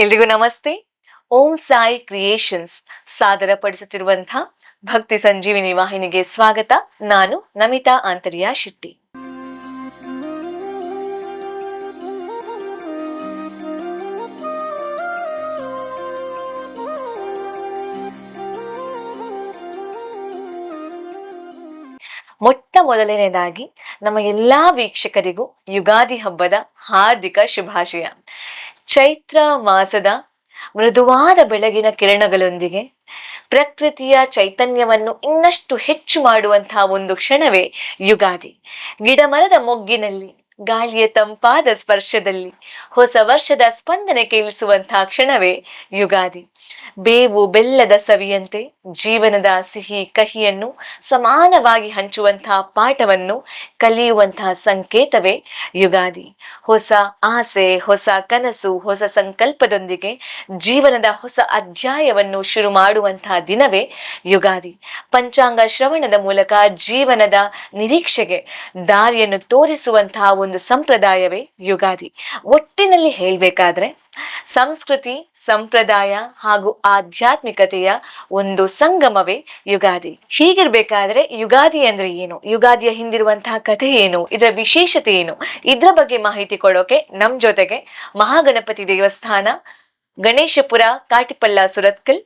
ಎಲ್ರಿಗೂ ನಮಸ್ತೆ. ಓಂ ಸಾಯಿ ಕ್ರಿಯೇಷನ್ಸ್ ಸಾದರಪಡಿಸುತ್ತಿರುವಂತಹ ಭಕ್ತಿ ಸಂಜೀವಿನಿ ವಾಹಿನಿಗೆ ಸ್ವಾಗತ. ನಾನು ನಮಿತಾ ಆಂತರ್ಯ ಶೆಟ್ಟಿ. ಮೊಟ್ಟ ಮೊದಲನೇದಾಗಿ ನಮ್ಮ ಎಲ್ಲಾ ವೀಕ್ಷಕರಿಗೂ ಯುಗಾದಿ ಹಬ್ಬದ ಹಾರ್ದಿಕ ಶುಭಾಶಯ. ಚೈತ್ರ ಮಾಸದ ಮೃದುವಾದ ಬೆಳಗಿನ ಕಿರಣಗಳೊಂದಿಗೆ ಪ್ರಕೃತಿಯ ಚೈತನ್ಯವನ್ನು ಇನ್ನಷ್ಟು ಹೆಚ್ಚು ಮಾಡುವಂತಹ ಒಂದು ಕ್ಷಣವೇ ಯುಗಾದಿ. ಗಿಡಮರದ ಮೊಗ್ಗಿನಲ್ಲಿ ಗಾಳಿಯ ತಂಪಾದ ಸ್ಪರ್ಶದಲ್ಲಿ ಹೊಸ ವರ್ಷದ ಸ್ಪಂದನೆ ಕೇಳಿಸುವಂತಹ ಕ್ಷಣವೇ ಯುಗಾದಿ. ಬೇವು ಬೆಲ್ಲದ ಸವಿಯಂತೆ ಜೀವನದ ಸಿಹಿ ಕಹಿಯನ್ನು ಸಮಾನವಾಗಿ ಹಂಚುವಂತಹ ಪಾಠವನ್ನು ಕಲಿಯುವಂತಹ ಸಂಕೇತವೇ ಯುಗಾದಿ. ಹೊಸ ಆಸೆ, ಹೊಸ ಕನಸು, ಹೊಸ ಸಂಕಲ್ಪದೊಂದಿಗೆ ಜೀವನದ ಹೊಸ ಅಧ್ಯಾಯವನ್ನು ಶುರು ಮಾಡುವಂತಹ ದಿನವೇ ಯುಗಾದಿ. ಪಂಚಾಂಗ ಶ್ರವಣದ ಮೂಲಕ ಜೀವನದ ನಿರೀಕ್ಷೆಗೆ ದಾರಿಯನ್ನು ತೋರಿಸುವಂತಹ ಒಂದು ಸಂಪ್ರದಾಯವೇ ಯುಗಾದಿ. ಒಟ್ಟಿನಲ್ಲಿ ಹೇಳ್ಬೇಕಾದ್ರೆ ಸಂಸ್ಕೃತಿ, ಸಂಪ್ರದಾಯ ಹಾಗೂ ಆಧ್ಯಾತ್ಮಿಕತೆಯ ಒಂದು ಸಂಗಮವೇ ಯುಗಾದಿ. ಹೀಗಿರ್ಬೇಕಾದ್ರೆ ಯುಗಾದಿ ಅಂದ್ರೆ ಏನು, ಯುಗಾದಿಯ ಹಿಂದಿರುವಂತಹ ಕಥೆ ಏನು, ಇದರ ವಿಶೇಷತೆ ಏನು, ಇದ್ರ ಬಗ್ಗೆ ಮಾಹಿತಿ ಕೊಡೋಕೆ ನಮ್ ಜೊತೆಗೆ ಮಹಾಗಣಪತಿ ದೇವಸ್ಥಾನ, ಗಣೇಶಪುರ, ಕಾಟಿಪಲ್ಲ, ಸುರತ್ಕಲ್,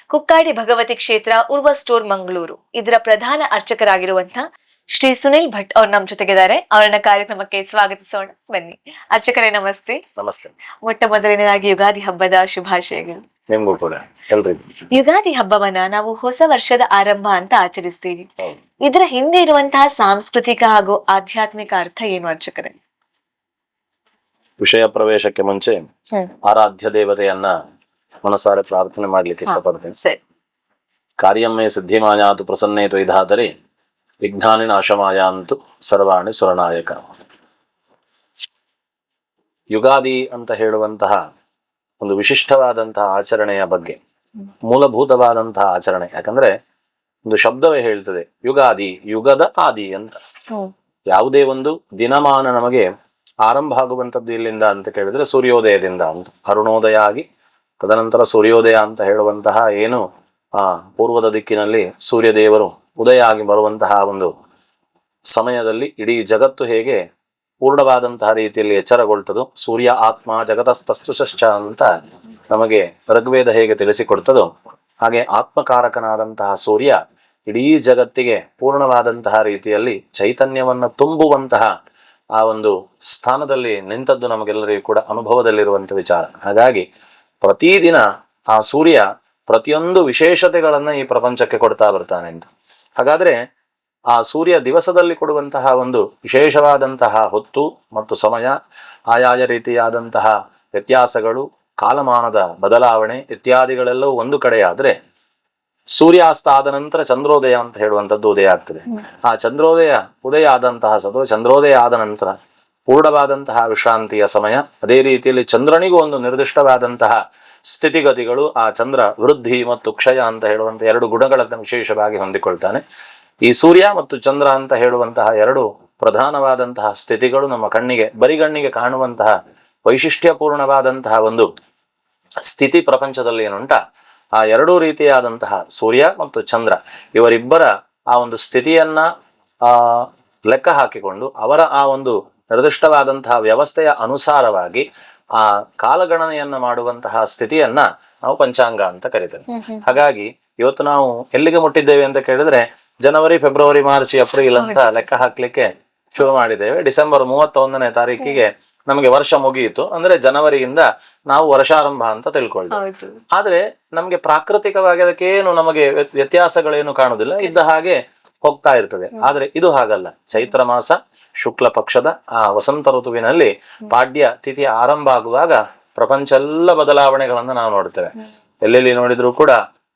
ಕುಕ್ಕಾಡಿ ಭಗವತಿ ಕ್ಷೇತ್ರ, ಉರ್ವ ಸ್ಟೋರ್, ಮಂಗಳೂರು ಇದರ ಪ್ರಧಾನ ಅರ್ಚಕರಾಗಿರುವಂತಹ ಶ್ರೀ ಸುನಿಲ್ ಭಟ್ ಅವ್ರು ನಮ್ಮ ಜೊತೆಗಿದ್ದಾರೆ. ಅವರನ್ನ ಕಾರ್ಯಕ್ರಮಕ್ಕೆ ಸ್ವಾಗತಿಸೋಣ, ಬನ್ನಿ. ಅರ್ಚಕರೇ ನಮಸ್ತೆ. ನಮಸ್ತೆ. ಮೊಟ್ಟ ಮೊದಲನೇದಾಗಿ ಯುಗಾದಿ ಹಬ್ಬದ ಶುಭಾಶಯಗಳು. ನಿಮ್ಗೂ ಕೂಡ ಎಲ್ರಿಗೂ. ಯುಗಾದಿ ಹಬ್ಬವನ್ನ ನಾವು ಹೊಸ ವರ್ಷದ ಆರಂಭ ಅಂತ ಆಚರಿಸ್ತೀವಿ. ಇದರ ಹಿಂದೆ ಇರುವಂತಹ ಸಾಂಸ್ಕೃತಿಕ ಹಾಗೂ ಆಧ್ಯಾತ್ಮಿಕ ಅರ್ಥ ಏನು ಅರ್ಚಕರೇ? ವಿಷಯ ಪ್ರವೇಶಕ್ಕೆ ಮುಂಚೆ ಆರಾಧ್ಯ ದೇವತೆಯನ್ನ ಮನಸಾರೆ ಪ್ರಾರ್ಥನೆ ಮಾಡ್ಲಿಕ್ಕೆ ಇಷ್ಟಪಡ್ತೇನೆ. ಕಾರ್ಯಮ್ಮೆ ಸಿದ್ಧಿಮಾಯಾತು ಪ್ರಸನ್ನೇತು ಇದಾದರೆ ವಿಜ್ಞಾನಿನ ನಾಶಮಾಯಾಂತು ಸರ್ವಾಣಿ ಸುರನಾಯಕ. ಯುಗಾದಿ ಅಂತ ಹೇಳುವಂತಹ ಒಂದು ವಿಶಿಷ್ಟವಾದಂತಹ ಆಚರಣೆಯ ಬಗ್ಗೆ, ಮೂಲಭೂತವಾದಂತಹ ಆಚರಣೆ. ಯಾಕಂದ್ರೆ ಒಂದು ಶಬ್ದವೇ ಹೇಳ್ತದೆ ಯುಗಾದಿ, ಯುಗದ ಆದಿ ಅಂತ. ಯಾವುದೇ ಒಂದು ದಿನಮಾನ ನಮಗೆ ಆರಂಭ ಆಗುವಂಥದ್ದು ಇಲ್ಲಿಂದ ಅಂತ ಕೇಳಿದ್ರೆ ಸೂರ್ಯೋದಯದಿಂದ ಅಂತ. ಅರುಣೋದಯ ಆಗಿ ತದನಂತರ ಸೂರ್ಯೋದಯ ಅಂತ ಹೇಳುವಂತಹ ಏನು ಪೂರ್ವದ ದಿಕ್ಕಿನಲ್ಲಿ ಸೂರ್ಯದೇವರು ಉದಯ ಆಗಿ ಬರುವಂತಹ ಒಂದು ಸಮಯದಲ್ಲಿ ಇಡೀ ಜಗತ್ತು ಹೇಗೆ ಪೂರ್ಣವಾದಂತಹ ರೀತಿಯಲ್ಲಿ ಎಚ್ಚರಗೊಳ್ತದೋ, ಸೂರ್ಯ ಆತ್ಮ ಜಗತಸ್ತಸ್ತುಶ್ಚ ಅಂತ ನಮಗೆ ಋಗ್ವೇದ ಹೇಗೆ ತಿಳಿಸಿಕೊಡ್ತದೋ, ಹಾಗೆ ಆತ್ಮಕಾರಕನಾದಂತಹ ಸೂರ್ಯ ಇಡೀ ಜಗತ್ತಿಗೆ ಪೂರ್ಣವಾದಂತಹ ರೀತಿಯಲ್ಲಿ ಚೈತನ್ಯವನ್ನ ತುಂಬುವಂತಹ ಆ ಒಂದು ಸ್ಥಾನದಲ್ಲಿ ನಿಂತದ್ದು ನಮಗೆಲ್ಲರಿಗೂ ಕೂಡ ಅನುಭವದಲ್ಲಿರುವಂತ ವಿಚಾರ. ಹಾಗಾಗಿ ಪ್ರತಿದಿನ ಆ ಸೂರ್ಯ ಪ್ರತಿಯೊಂದು ವಿಶೇಷತೆಗಳನ್ನ ಈ ಪ್ರಪಂಚಕ್ಕೆ ಕೊಡ್ತಾ ಬರ್ತಾನೆ ಅಂತ. ಹಾಗಾದ್ರೆ ಆ ಸೂರ್ಯ ದಿವಸದಲ್ಲಿ ಕೊಡುವಂತಹ ಒಂದು ವಿಶೇಷವಾದಂತಹ ಹೊತ್ತು ಮತ್ತು ಸಮಯ, ಆಯಾಯ ರೀತಿಯಾದಂತಹ ವ್ಯತ್ಯಾಸಗಳು, ಕಾಲಮಾನದ ಬದಲಾವಣೆ ಇತ್ಯಾದಿಗಳೆಲ್ಲವೂ ಒಂದು ಕಡೆ ಆದ್ರೆ, ಸೂರ್ಯಾಸ್ತ ಆದ ನಂತರ ಚಂದ್ರೋದಯ ಅಂತ ಹೇಳುವಂಥದ್ದು ಉದಯ ಆಗ್ತದೆ. ಆ ಉದಯ ಆದಂತಹ ಚಂದ್ರೋದಯ ಆದ ನಂತರ ಪೂರ್ಣವಾದಂತಹ ವಿಶ್ರಾಂತಿಯ ಸಮಯ. ಅದೇ ರೀತಿಯಲ್ಲಿ ಚಂದ್ರನಿಗೂ ಒಂದು ನಿರ್ದಿಷ್ಟವಾದಂತಹ ಸ್ಥಿತಿಗತಿಗಳು, ಆ ಚಂದ್ರ ವೃದ್ಧಿ ಮತ್ತು ಕ್ಷಯ ಅಂತ ಹೇಳುವಂತ ಎರಡು ಗುಣಗಳನ್ನು ವಿಶೇಷವಾಗಿ ಹೊಂದಿಕೊಳ್ತಾನೆ. ಈ ಸೂರ್ಯ ಮತ್ತು ಚಂದ್ರ ಅಂತ ಹೇಳುವಂತಹ ಎರಡು ಪ್ರಧಾನವಾದಂತಹ ಸ್ಥಿತಿಗಳು ನಮ್ಮ ಬರಿಗಣ್ಣಿಗೆ ಕಾಣುವಂತಹ ವೈಶಿಷ್ಟ್ಯಪೂರ್ಣವಾದಂತಹ ಒಂದು ಸ್ಥಿತಿ ಪ್ರಪಂಚದಲ್ಲಿ ಏನುಂಟ, ಆ ಎರಡೂ ರೀತಿಯಾದಂತಹ ಸೂರ್ಯ ಮತ್ತು ಚಂದ್ರ ಇವರಿಬ್ಬರ ಆ ಒಂದು ಸ್ಥಿತಿಯನ್ನ ಲೆಕ್ಕ ಹಾಕಿಕೊಂಡು ಅವರ ಆ ಒಂದು ನಿರ್ದಿಷ್ಟವಾದಂತಹ ವ್ಯವಸ್ಥೆಯ ಅನುಸಾರವಾಗಿ ಆ ಕಾಲಗಣನೆಯನ್ನ ಮಾಡುವಂತಹ ಸ್ಥಿತಿಯನ್ನ ನಾವು ಪಂಚಾಂಗ ಅಂತ ಕರಿತೇವೆ. ಹಾಗಾಗಿ ಇವತ್ತು ನಾವು ಎಲ್ಲಿಗೆ ಮುಟ್ಟಿದ್ದೇವೆ ಅಂತ ಕೇಳಿದ್ರೆ ಜನವರಿ, ಫೆಬ್ರವರಿ, ಮಾರ್ಚ್, ಏಪ್ರಿಲ್ ಅಂತ ಲೆಕ್ಕ ಹಾಕ್ಲಿಕ್ಕೆ ಶುರು ಮಾಡಿದ್ದೇವೆ. ಡಿಸೆಂಬರ್ 31ನೇ ತಾರೀಕಿಗೆ ನಮಗೆ ವರ್ಷ ಮುಗಿಯಿತು ಅಂದ್ರೆ ಜನವರಿಯಿಂದ ನಾವು ವರ್ಷಾರಂಭ ಅಂತ ತಿಳ್ಕೊಳ್ತೇವೆ. ಆದ್ರೆ ನಮ್ಗೆ ಪ್ರಾಕೃತಿಕವಾಗಿ ಅದಕ್ಕೇನು ನಮಗೆ ವ್ಯತ್ಯಾಸಗಳೇನು ಕಾಣುದಿಲ್ಲ, ಇದ್ದ ಹಾಗೆ ಹೋಗ್ತಾ ಇರ್ತದೆ. ಆದ್ರೆ ಇದು ಹಾಗಲ್ಲ. ಚೈತ್ರ ಮಾಸ ಶುಕ್ಲ ಪಕ್ಷದ ಆ ವಸಂತ ಋತುವಿನಲ್ಲಿ ಪಾಡ್ಯ ತಿಥಿ ಆರಂಭ ಆಗುವಾಗ ಪ್ರಪಂಚ ಎಲ್ಲ ಬದಲಾವಣೆಗಳನ್ನ ನಾವು ನೋಡ್ತೇವೆ. ಎಲ್ಲೆಲ್ಲಿ ನೋಡಿದ್ರು ಕೂಡ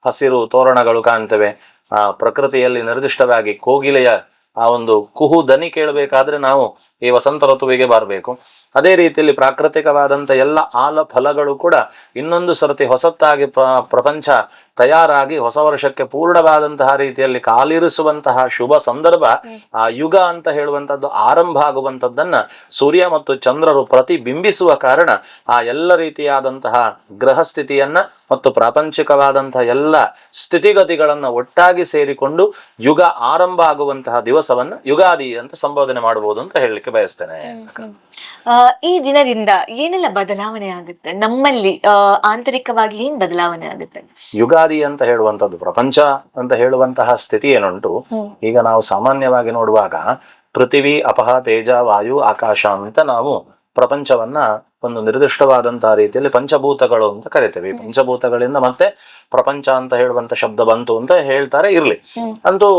ಹಸಿರು ತೋರಣಗಳು ಕಾಣ್ತೇವೆ. ಆ ಪ್ರಕೃತಿಯಲ್ಲಿ ನಿರ್ದಿಷ್ಟವಾಗಿ ಕೋಗಿಲೆಯ ಆ ಒಂದು ಕುಹು ದನಿ ಕೇಳಬೇಕಾದ್ರೆ ನಾವು ಈ ವಸಂತ ಋತುವಿಗೆ ಬರಬೇಕು. ಅದೇ ರೀತಿಯಲ್ಲಿ ಪ್ರಾಕೃತಿಕವಾದಂಥ ಎಲ್ಲ ಆಲ ಫಲಗಳು ಕೂಡ ಇನ್ನೊಂದು ಸರ್ತಿ ಹೊಸತ್ತಾಗಿ ಪ್ರಪಂಚ ತಯಾರಾಗಿ ಹೊಸ ವರ್ಷಕ್ಕೆ ಪೂರ್ಣವಾದಂತಹ ರೀತಿಯಲ್ಲಿ ಕಾಲಿರಿಸುವಂತಹ ಶುಭ ಸಂದರ್ಭ, ಆ ಯುಗ ಅಂತ ಹೇಳುವಂಥದ್ದು ಆರಂಭ ಆಗುವಂಥದ್ದನ್ನ ಸೂರ್ಯ ಮತ್ತು ಚಂದ್ರರು ಪ್ರತಿಬಿಂಬಿಸುವ ಕಾರಣ ಆ ಎಲ್ಲ ರೀತಿಯಾದಂತಹ ಗ್ರಹ ಸ್ಥಿತಿಯನ್ನ ಮತ್ತು ಪ್ರಾಪಂಚಿಕವಾದಂತಹ ಎಲ್ಲ ಸ್ಥಿತಿಗತಿಗಳನ್ನ ಒಟ್ಟಾಗಿ ಸೇರಿಕೊಂಡು ಯುಗ ಆರಂಭ ಆಗುವಂತಹ ದಿವಸವನ್ನ ಯುಗಾದಿ ಅಂತ ಸಂಬೋಧನೆ ಮಾಡಬಹುದು ಅಂತ ಹೇಳಲಿಕ್ಕೆ ಬಯಸ್ತೇನೆ. ಈ ದಿನದಿಂದ ಏನೆಲ್ಲ ಬದಲಾವಣೆ ಆಗುತ್ತೆ ನಮ್ಮಲ್ಲಿ, ಆಂತರಿಕವಾಗಿ ಏನ್ ಬದಲಾವಣೆ ಆಗುತ್ತೆ? ಯುಗಾದಿ ಅಂತ ಹೇಳುವಂಥದ್ದು ಪ್ರಪಂಚ ಅಂತ ಹೇಳುವಂತಹ ಸ್ಥಿತಿ ಏನುಂಟು, ಈಗ ನಾವು ಸಾಮಾನ್ಯವಾಗಿ ನೋಡುವಾಗ ಪೃಥಿವಿ, ಅಪಹ, ತೇಜ, ವಾಯು, ಆಕಾಶ ಅಂತ ನಾವು ಪ್ರಪಂಚವನ್ನ ಒಂದು ನಿರ್ದಿಷ್ಟವಾದಂತಹ ರೀತಿಯಲ್ಲಿ ಪಂಚಭೂತಗಳು ಅಂತ ಕರಿತೇವೆ. ಪಂಚಭೂತಗಳಿಂದ ಮತ್ತೆ ಪ್ರಪಂಚ ಅಂತ ಹೇಳುವಂತ ಶಬ್ದ ಬಂತು ಅಂತ ಹೇಳ್ತಾರೆ. ಇರ್ಲಿ, ಅಂತೂ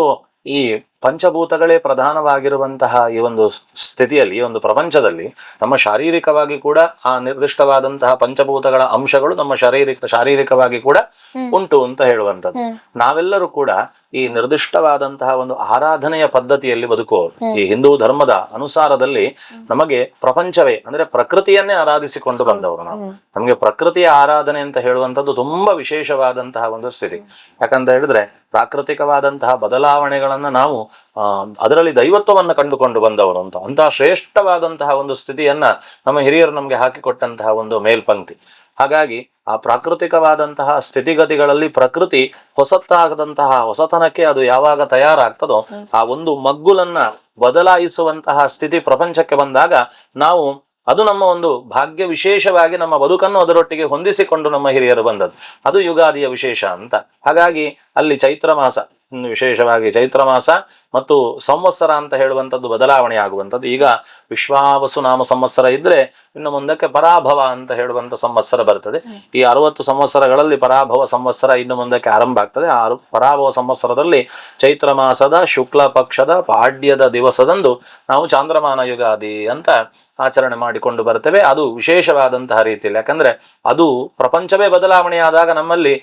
ಈ ಪಂಚಭೂತಗಳೇ ಪ್ರಧಾನವಾಗಿರುವಂತಹ ಈ ಒಂದು ಸ್ಥಿತಿಯಲ್ಲಿ, ಈ ಒಂದು ಪ್ರಪಂಚದಲ್ಲಿ ನಮ್ಮ ಶಾರೀರಿಕವಾಗಿ ಕೂಡ ಆ ನಿರ್ದಿಷ್ಟವಾದಂತಹ ಪಂಚಭೂತಗಳ ಅಂಶಗಳು ನಮ್ಮ ಶಾರೀರಿಕವಾಗಿ ಕೂಡ ಉಂಟು ಅಂತ ಹೇಳುವಂಥದ್ದು. ನಾವೆಲ್ಲರೂ ಕೂಡ ಈ ನಿರ್ದಿಷ್ಟವಾದಂತಹ ಒಂದು ಆರಾಧನೆಯ ಪದ್ಧತಿಯಲ್ಲಿ ಬದುಕುವವರು. ಈ ಹಿಂದೂ ಧರ್ಮದ ಅನುಸಾರದಲ್ಲಿ ನಮಗೆ ಪ್ರಪಂಚವೇ ಅಂದ್ರೆ ಪ್ರಕೃತಿಯನ್ನೇ ಆರಾಧಿಸಿಕೊಂಡು ಬಂದವರು ನಾವು. ನಮಗೆ ಪ್ರಕೃತಿಯ ಆರಾಧನೆ ಅಂತ ಹೇಳುವಂಥದ್ದು ತುಂಬಾ ವಿಶೇಷವಾದಂತಹ ಒಂದು ಸ್ಥಿತಿ. ಯಾಕಂತ ಹೇಳಿದ್ರೆ ಪ್ರಾಕೃತಿಕವಾದಂತಹ ಬದಲಾವಣೆಗಳನ್ನ ನಾವು ಅದರಲ್ಲಿ ದೈವತ್ವವನ್ನು ಕಂಡುಕೊಂಡು ಬಂದವರು ಅಂತ, ಅಂತಹ ಶ್ರೇಷ್ಠವಾದಂತಹ ಒಂದು ಸ್ಥಿತಿಯನ್ನ ನಮ್ಮ ಹಿರಿಯರು ನಮ್ಗೆ ಹಾಕಿಕೊಟ್ಟಂತಹ ಒಂದು ಮೇಲ್ಪಂಕ್ತಿ. ಹಾಗಾಗಿ ಆ ಪ್ರಾಕೃತಿಕವಾದಂತಹ ಸ್ಥಿತಿಗತಿಗಳಲ್ಲಿ ಪ್ರಕೃತಿ ಹೊಸತನಕ್ಕೆ ಅದು ಯಾವಾಗ ತಯಾರಾಗ್ತದೋ ಆ ಒಂದು ಮಗ್ಗುಲನ್ನ ಬದಲಾಯಿಸುವಂತಹ ಸ್ಥಿತಿ ಪ್ರಪಂಚಕ್ಕೆ ಬಂದಾಗ ನಾವು ಅದು ನಮ್ಮ ಒಂದು ಭಾಗ್ಯ ವಿಶೇಷವಾಗಿ ನಮ್ಮ ಬದುಕನ್ನು ಅದರೊಟ್ಟಿಗೆ ಹೊಂದಿಸಿಕೊಂಡು ನಮ್ಮ ಹಿರಿಯರು ಬಂದದ್ದು. ಅದು ಯುಗಾದಿಯ ವಿಶೇಷ ಅಂತ. ಹಾಗಾಗಿ ಅಲ್ಲಿ ಚೈತ್ರ ಮಾಸ, ವಿಶೇಷವಾಗಿ ಚೈತ್ರ ಮಾಸ ಮತ್ತು ಸಂವತ್ಸರ ಅಂತ ಹೇಳುವಂಥದ್ದು ಬದಲಾವಣೆ ಆಗುವಂಥದ್ದು. ಈಗ ವಿಶ್ವಾವಸು ನಾಮ ಸಂವತ್ಸರ ಇದ್ರೆ ಇನ್ನು ಮುಂದಕ್ಕೆ ಪರಾಭವ ಅಂತ ಹೇಳುವಂಥ ಸಂವತ್ಸರ ಬರ್ತದೆ. ಈ 60 ಸಂವತ್ಸರಗಳಲ್ಲಿ ಪರಾಭವ ಸಂವತ್ಸರ ಇನ್ನು ಮುಂದಕ್ಕೆ ಆರಂಭ ಆಗ್ತದೆ. ಆ ಪರಾಭವ ಸಂವತ್ಸರದಲ್ಲಿ ಚೈತ್ರ ಮಾಸದ ಶುಕ್ಲ ಪಕ್ಷದ ಪಾಡ್ಯದ ದಿವಸದಂದು ನಾವು ಚಾಂದ್ರಮಾನ ಯುಗಾದಿ ಅಂತ ಆಚರಣೆ ಮಾಡಿಕೊಂಡು ಬರ್ತೇವೆ. ಅದು ವಿಶೇಷವಾದಂತಹ ರೀತಿಯಲ್ಲಿ, ಯಾಕಂದ್ರೆ ಅದು ಪ್ರಪಂಚವೇ ಬದಲಾವಣೆಯಾದಾಗ ನಮ್ಮಲ್ಲಿ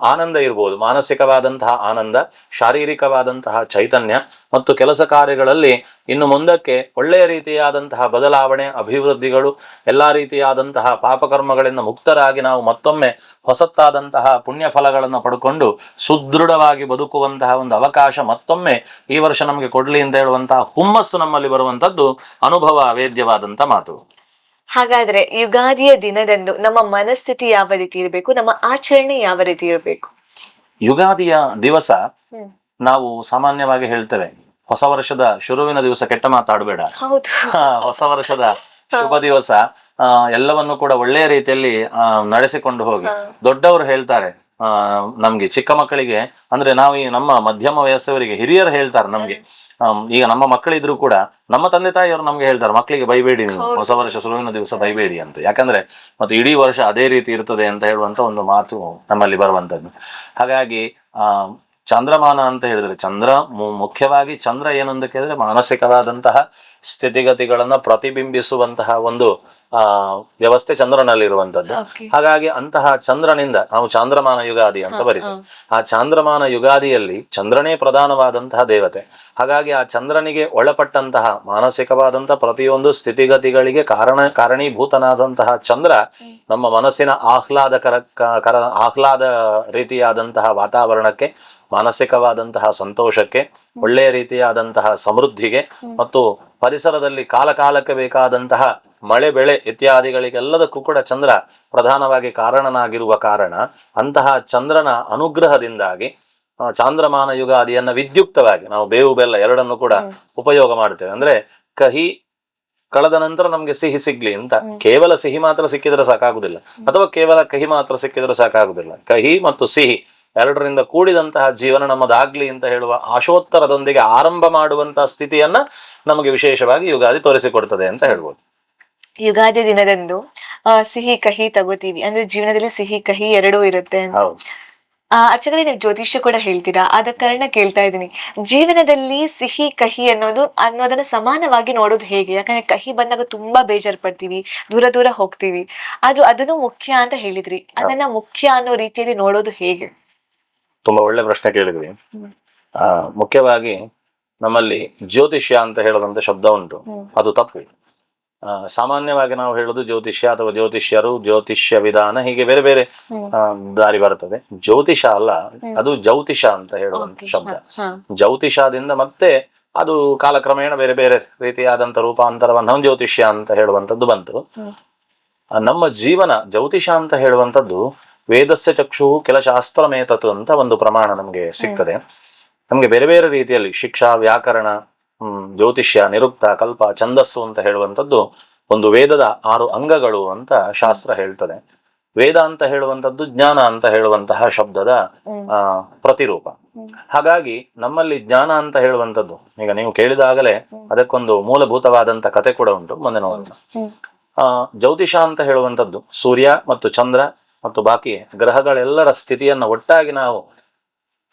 ಆನಂದ ಇರ್ಬೋದು, ಮಾನಸಿಕವಾದಂತಹ ಆನಂದ, ಶಾರೀರಿಕವಾದಂತಹ ಚೈತನ್ಯ ಮತ್ತು ಕೆಲಸ ಕಾರ್ಯಗಳಲ್ಲಿ ಇನ್ನು ಮುಂದಕ್ಕೆ ಒಳ್ಳೆಯ ರೀತಿಯಾದಂತಹ ಬದಲಾವಣೆ, ಅಭಿವೃದ್ಧಿಗಳು, ಎಲ್ಲ ರೀತಿಯಾದಂತಹ ಪಾಪಕರ್ಮಗಳಿಂದ ಮುಕ್ತರಾಗಿ ನಾವು ಮತ್ತೊಮ್ಮೆ ಹೊಸತಾದಂತಹ ಪುಣ್ಯ ಫಲಗಳನ್ನು ಪಡ್ಕೊಂಡು ಸುದೃಢವಾಗಿ ಬದುಕುವಂತಹ ಒಂದು ಅವಕಾಶ ಮತ್ತೊಮ್ಮೆ ಈ ವರ್ಷ ನಮಗೆ ಕೊಡ್ಲಿ ಅಂತ ಹೇಳುವಂತಹ ಹುಮ್ಮಸ್ಸು ನಮ್ಮಲ್ಲಿ ಬರುವಂತದ್ದು ಅನುಭವ ವೇದ್ಯವಾದಂತ ಮಾತು. ಹಾಗಾದ್ರೆ ಯುಗಾದಿಯ ದಿನದಂದು ನಮ್ಮ ಮನಸ್ಥಿತಿ ಯಾವ ರೀತಿ ಇರಬೇಕು, ನಮ್ಮ ಆಚರಣೆ ಯಾವ ರೀತಿ ಇರಬೇಕು? ಯುಗಾದಿಯ ದಿವಸ ನಾವು ಸಾಮಾನ್ಯವಾಗಿ ಹೇಳ್ತೇವೆ, ಹೊಸ ವರ್ಷದ ಶುರುವಿನ ದಿವಸ ಕೆಟ್ಟ ಮಾತಾಡಬೇಡ, ಹೊಸ ವರ್ಷದ ಶುಭ ದಿವಸ ಎಲ್ಲವನ್ನು ಕೂಡ ಒಳ್ಳೆಯ ರೀತಿಯಲ್ಲಿ ನಡೆಸಿಕೊಂಡು ಹೋಗಿ. ದೊಡ್ಡವರು ಹೇಳ್ತಾರೆ ನಮ್ಗೆ, ಚಿಕ್ಕ ಮಕ್ಕಳಿಗೆ ಅಂದ್ರೆ ನಾವು ಈ ನಮ್ಮ ಮಧ್ಯಮ ವಯಸ್ಸವರಿಗೆ ಹಿರಿಯರು ಹೇಳ್ತಾರೆ ನಮ್ಗೆ, ಈಗ ನಮ್ಮ ಮಕ್ಕಳಿದ್ರು ಕೂಡ ನಮ್ಮ ತಂದೆ ತಾಯಿಯವರು ನಮ್ಗೆ ಹೇಳ್ತಾರೆ, ಮಕ್ಕಳಿಗೆ ಬೈಬೇಡಿ, ನೀವು ಹೊಸ ವರ್ಷ ಶುರುವಿನ ದಿವಸ ಬೈಬೇಡಿ ಅಂತ. ಯಾಕಂದ್ರೆ ಮತ್ತೆ ಇಡೀ ವರ್ಷ ಅದೇ ರೀತಿ ಇರ್ತದೆ ಅಂತ ಹೇಳುವಂತ ಒಂದು ಮಾತು ನಮ್ಮಲ್ಲಿ ಬರುವಂತದ್ದು. ಹಾಗಾಗಿ ಚಂದ್ರಮಾನ ಅಂತ ಹೇಳಿದ್ರೆ ಚಂದ್ರ ಮುಖ್ಯವಾಗಿ ಚಂದ್ರ ಏನು ಅಂತ ಕೇಳಿದ್ರೆ ಮಾನಸಿಕವಾದಂತಹ ಸ್ಥಿತಿಗತಿಗಳನ್ನ ಪ್ರತಿಬಿಂಬಿಸುವಂತಹ ಒಂದು ವ್ಯವಸ್ಥೆ ಚಂದ್ರನಲ್ಲಿರುವಂತದ್ದು. ಹಾಗಾಗಿ ಅಂತಹ ಚಂದ್ರನಿಂದ ನಾವು ಚಾಂದ್ರಮಾನ ಯುಗಾದಿ ಅಂತ ಬರೀತೀವಿ. ಆ ಚಾಂದ್ರಮಾನ ಯುಗಾದಿಯಲ್ಲಿ ಚಂದ್ರನೇ ಪ್ರಧಾನವಾದಂತಹ ದೇವತೆ. ಹಾಗಾಗಿ ಆ ಚಂದ್ರನಿಗೆ ಒಳಪಟ್ಟಂತಹ ಮಾನಸಿಕವಾದಂತಹ ಪ್ರತಿಯೊಂದು ಸ್ಥಿತಿಗತಿಗಳಿಗೆ ಕಾರಣೀಭೂತನಾದಂತಹ ಚಂದ್ರ ನಮ್ಮ ಮನಸ್ಸಿನ ಆಹ್ಲಾದ ರೀತಿಯಾದಂತಹ ವಾತಾವರಣಕ್ಕೆ, ಮಾನಸಿಕವಾದಂತಹ ಸಂತೋಷಕ್ಕೆ, ಒಳ್ಳೆಯ ರೀತಿಯಾದಂತಹ ಸಮೃದ್ಧಿಗೆ ಮತ್ತು ಪರಿಸರದಲ್ಲಿ ಕಾಲಕಾಲಕ್ಕೆ ಬೇಕಾದಂತಹ ಮಳೆ ಬೆಳೆ ಇತ್ಯಾದಿಗಳಿಗೆಲ್ಲದಕ್ಕೂ ಕೂಡ ಚಂದ್ರ ಪ್ರಧಾನವಾಗಿ ಕಾರಣನಾಗಿರುವ ಕಾರಣ ಅಂತಹ ಚಂದ್ರನ ಅನುಗ್ರಹದಿಂದಾಗಿ ಚಾಂದ್ರಮಾನ ಯುಗಾದಿಯನ್ನ ವಿದ್ಯುಕ್ತವಾಗಿ ನಾವು ಬೇವು ಬೆಲ್ಲ ಎರಡನ್ನು ಕೂಡ ಉಪಯೋಗ ಮಾಡ್ತೇವೆ. ಅಂದ್ರೆ ಕಹಿ ಕಳೆದ ನಂತರ ನಮ್ಗೆ ಸಿಹಿ ಸಿಗ್ಲಿ ಅಂತ. ಕೇವಲ ಸಿಹಿ ಮಾತ್ರ ಸಿಕ್ಕಿದ್ರೆ ಸಾಕಾಗುದಿಲ್ಲ, ಅಥವಾ ಕೇವಲ ಕಹಿ ಮಾತ್ರ ಸಿಕ್ಕಿದ್ರೆ ಸಾಕಾಗುದಿಲ್ಲ. ಕಹಿ ಮತ್ತು ಸಿಹಿ ಎರಡರಿಂದ ಕೂಡಿದಂತಹ ಜೀವನ ನಮ್ಮದಾಗ್ಲಿ ಅಂತ ಹೇಳುವ ಆಶೋತ್ತರದೊಂದಿಗೆ ಆರಂಭ ಮಾಡುವಂತಹ ಸ್ಥಿತಿಯನ್ನ ನಮಗೆ ವಿಶೇಷವಾಗಿ ಯುಗಾದಿ ತೋರಿಸಿಕೊಡ್ತದೆ ಅಂತ ಹೇಳ್ಬೋದು. ಯುಗಾದಿ ದಿನದಂದು ಸಿಹಿ ಕಹಿ ತಗೋತೀವಿ ಅಂದ್ರೆ ಜೀವನದಲ್ಲಿ ಸಿಹಿ ಕಹಿ ಎರಡೂ ಇರುತ್ತೆ. ಅರ್ಚಕರೇ, ನೀವು ಜ್ಯೋತಿಷ್ಯ ಕೂಡ ಹೇಳ್ತೀರಾ, ಆದ ಕಾರಣ ಕೇಳ್ತಾ ಇದ್ದೀನಿ, ಜೀವನದಲ್ಲಿ ಸಿಹಿ ಕಹಿ ಅನ್ನೋದನ್ನ ಸಮಾನವಾಗಿ ನೋಡೋದು ಹೇಗೆ? ಯಾಕಂದ್ರೆ ಕಹಿ ಬಂದಾಗ ತುಂಬಾ ಬೇಜಾರು ಪಡ್ತೀವಿ, ದೂರ ದೂರ ಹೋಗ್ತೀವಿ, ಆದ್ರೂ ಅದನ್ನು ಮುಖ್ಯ ಅಂತ ಹೇಳಿದ್ರಿ. ಅದನ್ನ ಮುಖ್ಯ ಅನ್ನೋ ರೀತಿಯಲ್ಲಿ ನೋಡೋದು ಹೇಗೆ? ತುಂಬಾ ಒಳ್ಳೆ ಪ್ರಶ್ನೆ ಕೇಳಿದ್ವಿ. ಮುಖ್ಯವಾಗಿ ನಮ್ಮಲ್ಲಿ ಜ್ಯೋತಿಷ್ಯ ಅಂತ ಹೇಳುವಂತ ಶಬ್ದ ಉಂಟು, ಅದು ತಪ್ಪು. ಸಾಮಾನ್ಯವಾಗಿ ನಾವು ಹೇಳುದು ಜ್ಯೋತಿಷ್ಯ ಅಥವಾ ಜ್ಯೋತಿಷ್ಯರು, ಜ್ಯೋತಿಷ್ಯ ವಿಧಾನ, ಹೀಗೆ ಬೇರೆ ಬೇರೆ ದಾರಿ ಬರ್ತದೆ. ಜ್ಯೋತಿಷ ಅಲ್ಲ, ಅದು ಜ್ಯೋತಿಷ ಅಂತ ಹೇಳುವಂತ ಶಬ್ದ. ಜ್ಯೋತಿಷದಿಂದ ಮತ್ತೆ ಅದು ಕಾಲಕ್ರಮೇಣ ಬೇರೆ ಬೇರೆ ರೀತಿಯಾದಂತ ರೂಪಾಂತರವನ್ನು ಜ್ಯೋತಿಷ್ಯ ಅಂತ ಹೇಳುವಂತದ್ದು ಬಂತು. ನಮ್ಮ ಜೀವನ ಜ್ಯೋತಿಷ ಅಂತ ಹೇಳುವಂಥದ್ದು ವೇದಸ್ಯ ಚಕ್ಷು ಕೆಲ ಶಾಸ್ತ್ರಮೇತತ್ ಅಂತ ಒಂದು ಪ್ರಮಾಣ ನಮ್ಗೆ ಸಿಗ್ತದೆ. ನಮ್ಗೆ ಬೇರೆ ಬೇರೆ ರೀತಿಯಲ್ಲಿ ಶಿಕ್ಷಾ, ವ್ಯಾಕರಣ, ಜ್ಯೋತಿಷ್ಯ, ನಿರುಕ್ತ, ಕಲ್ಪ, ಛಂದಸ್ಸು ಅಂತ ಹೇಳುವಂಥದ್ದು ಒಂದು ವೇದದ 6 ಅಂಗಗಳು ಅಂತ ಶಾಸ್ತ್ರ ಹೇಳ್ತದೆ. ವೇದ ಅಂತ ಹೇಳುವಂಥದ್ದು ಜ್ಞಾನ ಅಂತ ಹೇಳುವಂತಹ ಶಬ್ದದ ಪ್ರತಿರೂಪ. ಹಾಗಾಗಿ ನಮ್ಮಲ್ಲಿ ಜ್ಞಾನ ಅಂತ ಹೇಳುವಂಥದ್ದು, ಈಗ ನೀವು ಕೇಳಿದಾಗಲೇ ಅದಕ್ಕೊಂದು ಮೂಲಭೂತವಾದಂತ ಕತೆ ಕೂಡ ಉಂಟು, ಮುಂದೆ ನೋಡೋಣ. ಜ್ಯೋತಿಷ ಅಂತ ಹೇಳುವಂಥದ್ದು ಸೂರ್ಯ ಮತ್ತು ಚಂದ್ರ ಮತ್ತು ಬಾಕಿ ಗ್ರಹಗಳೆಲ್ಲರ ಸ್ಥಿತಿಯನ್ನ ಒಟ್ಟಾಗಿ ನಾವು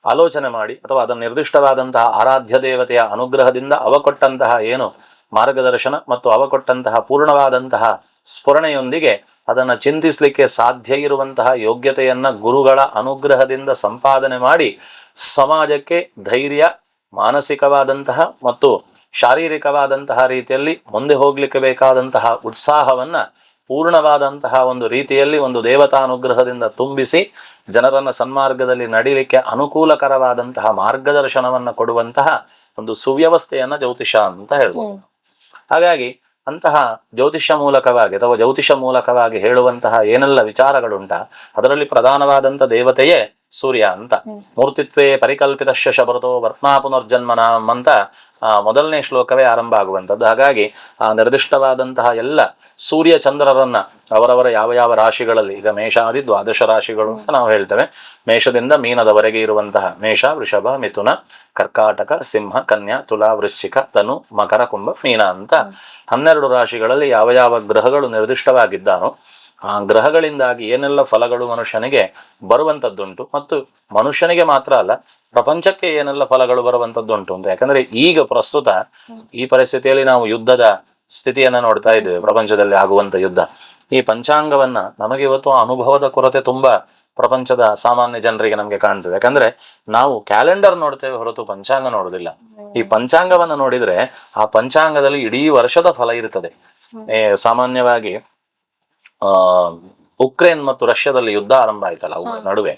ಆಲೋಚನೆ ಮಾಡಿ, ಅಥವಾ ಅದನ್ನು ನಿರ್ದಿಷ್ಟವಾದಂತಹ ಆರಾಧ್ಯ ದೇವತೆಯ ಅನುಗ್ರಹದಿಂದ ಅವಕೊಟ್ಟಂತಹ ಏನು ಮಾರ್ಗದರ್ಶನ ಮತ್ತು ಅವಕೊಟ್ಟಂತಹ ಪೂರ್ಣವಾದಂತಹ ಸ್ಫುರಣೆಯೊಂದಿಗೆ ಅದನ್ನ ಚಿಂತಿಸ್ಲಿಕ್ಕೆ ಸಾಧ್ಯ ಇರುವಂತಹ ಯೋಗ್ಯತೆಯನ್ನ ಗುರುಗಳ ಅನುಗ್ರಹದಿಂದ ಸಂಪಾದನೆ ಮಾಡಿ ಸಮಾಜಕ್ಕೆ ಧೈರ್ಯ, ಮಾನಸಿಕವಾದಂತಹ ಮತ್ತು ಶಾರೀರಿಕವಾದಂತಹ ರೀತಿಯಲ್ಲಿ ಮುಂದೆ ಹೋಗ್ಲಿಕ್ಕೆ ಬೇಕಾದಂತಹ ಉತ್ಸಾಹವನ್ನ ಪೂರ್ಣವಾದಂತಹ ಒಂದು ರೀತಿಯಲ್ಲಿ ಒಂದು ದೇವತಾನುಗ್ರಹದಿಂದ ತುಂಬಿಸಿ ಜನರನ್ನ ಸನ್ಮಾರ್ಗದಲ್ಲಿ ನಡೀಲಿಕ್ಕೆ ಅನುಕೂಲಕರವಾದಂತಹ ಮಾರ್ಗದರ್ಶನವನ್ನ ಕೊಡುವಂತಹ ಒಂದು ಸುವ್ಯವಸ್ಥೆಯನ್ನ ಜ್ಯೋತಿಷ ಅಂತ ಹೇಳ್ಬೋದು. ಹಾಗಾಗಿ ಅಂತಹ ಜ್ಯೋತಿಷ್ಯ ಮೂಲಕವಾಗಿ ಅಥವಾ ಜ್ಯೋತಿಷ ಮೂಲಕವಾಗಿ ಹೇಳುವಂತಹ ಏನೆಲ್ಲ ವಿಚಾರಗಳುಂಟ, ಅದರಲ್ಲಿ ಪ್ರಧಾನವಾದಂತ ದೇವತೆಯೇ ಸೂರ್ಯ ಅಂತ. ಮೂರ್ತಿತ್ವೇ ಪರಿಕಲ್ಪಿತ ಶಬರತೋ ವರ್ತ್ಮಾ ಪುನರ್ಜನ್ಮನಾಂ ಅಂತ ಮೊದಲನೇ ಶ್ಲೋಕವೇ ಆರಂಭ ಆಗುವಂಥದ್ದು. ಹಾಗಾಗಿ ಆ ನಿರ್ದಿಷ್ಟವಾದಂತಹ ಎಲ್ಲ ಸೂರ್ಯ ಚಂದ್ರರನ್ನ ಅವರವರ ಯಾವ ಯಾವ ರಾಶಿಗಳಲ್ಲಿ, ಈಗ ಮೇಷಾದಿ 12 ರಾಶಿಗಳು ಅಂತ ನಾವು ಹೇಳ್ತೇವೆ. ಮೇಷದಿಂದ ಮೀನದವರೆಗೆ ಇರುವಂತಹ ಮೇಷ, ವೃಷಭ, ಮಿಥುನ, ಕರ್ಕಾಟಕ, ಸಿಂಹ, ಕನ್ಯಾ, ತುಲಾ, ವೃಶ್ಚಿಕ, ಧನು, ಮಕರ, ಕುಂಭ, ಮೀನ ಅಂತ 12 ರಾಶಿಗಳಲ್ಲಿ ಯಾವ ಯಾವ ಗ್ರಹಗಳು ನಿರ್ದಿಷ್ಟವಾಗಿದ್ದಾನೋ ಆ ಗ್ರಹಗಳಿಂದಾಗಿ ಏನೆಲ್ಲ ಫಲಗಳು ಮನುಷ್ಯನಿಗೆ ಬರುವಂತದ್ದುಂಟು, ಮತ್ತು ಮನುಷ್ಯನಿಗೆ ಮಾತ್ರ ಅಲ್ಲ ಪ್ರಪಂಚಕ್ಕೆ ಏನೆಲ್ಲ ಫಲಗಳು ಬರುವಂತದ್ದುಂಟು ಅಂತ. ಯಾಕಂದ್ರೆ ಈಗ ಪ್ರಸ್ತುತ ಈ ಪರಿಸ್ಥಿತಿಯಲ್ಲಿ ನಾವು ಯುದ್ಧದ ಸ್ಥಿತಿಯನ್ನ ನೋಡ್ತಾ ಇದ್ದೇವೆ, ಪ್ರಪಂಚದಲ್ಲಿ ಆಗುವಂತ ಯುದ್ಧ. ಈ ಪಂಚಾಂಗವನ್ನ ನಮಗೆ ಇವತ್ತು ಅನುಭವದ ಕೊರತೆ ತುಂಬಾ ಪ್ರಪಂಚದ ಸಾಮಾನ್ಯ ಜನರಿಗೆ ನಮ್ಗೆ ಕಾಣ್ತದೆ. ಯಾಕಂದ್ರೆ ನಾವು ಕ್ಯಾಲೆಂಡರ್ ನೋಡ್ತೇವೆ ಹೊರತು ಪಂಚಾಂಗ ನೋಡುದಿಲ್ಲ. ಈ ಪಂಚಾಂಗವನ್ನ ನೋಡಿದ್ರೆ ಆ ಪಂಚಾಂಗದಲ್ಲಿ ಇಡೀ ವರ್ಷದ ಫಲ ಇರ್ತದೆ. ಸಾಮಾನ್ಯವಾಗಿ ಉಕ್ರೇನ್ ಮತ್ತು ರಷ್ಯಾದಲ್ಲಿ ಯುದ್ಧ ಆರಂಭ ಆಯ್ತಲ್ಲ ಅವುಗಳ ನಡುವೆ,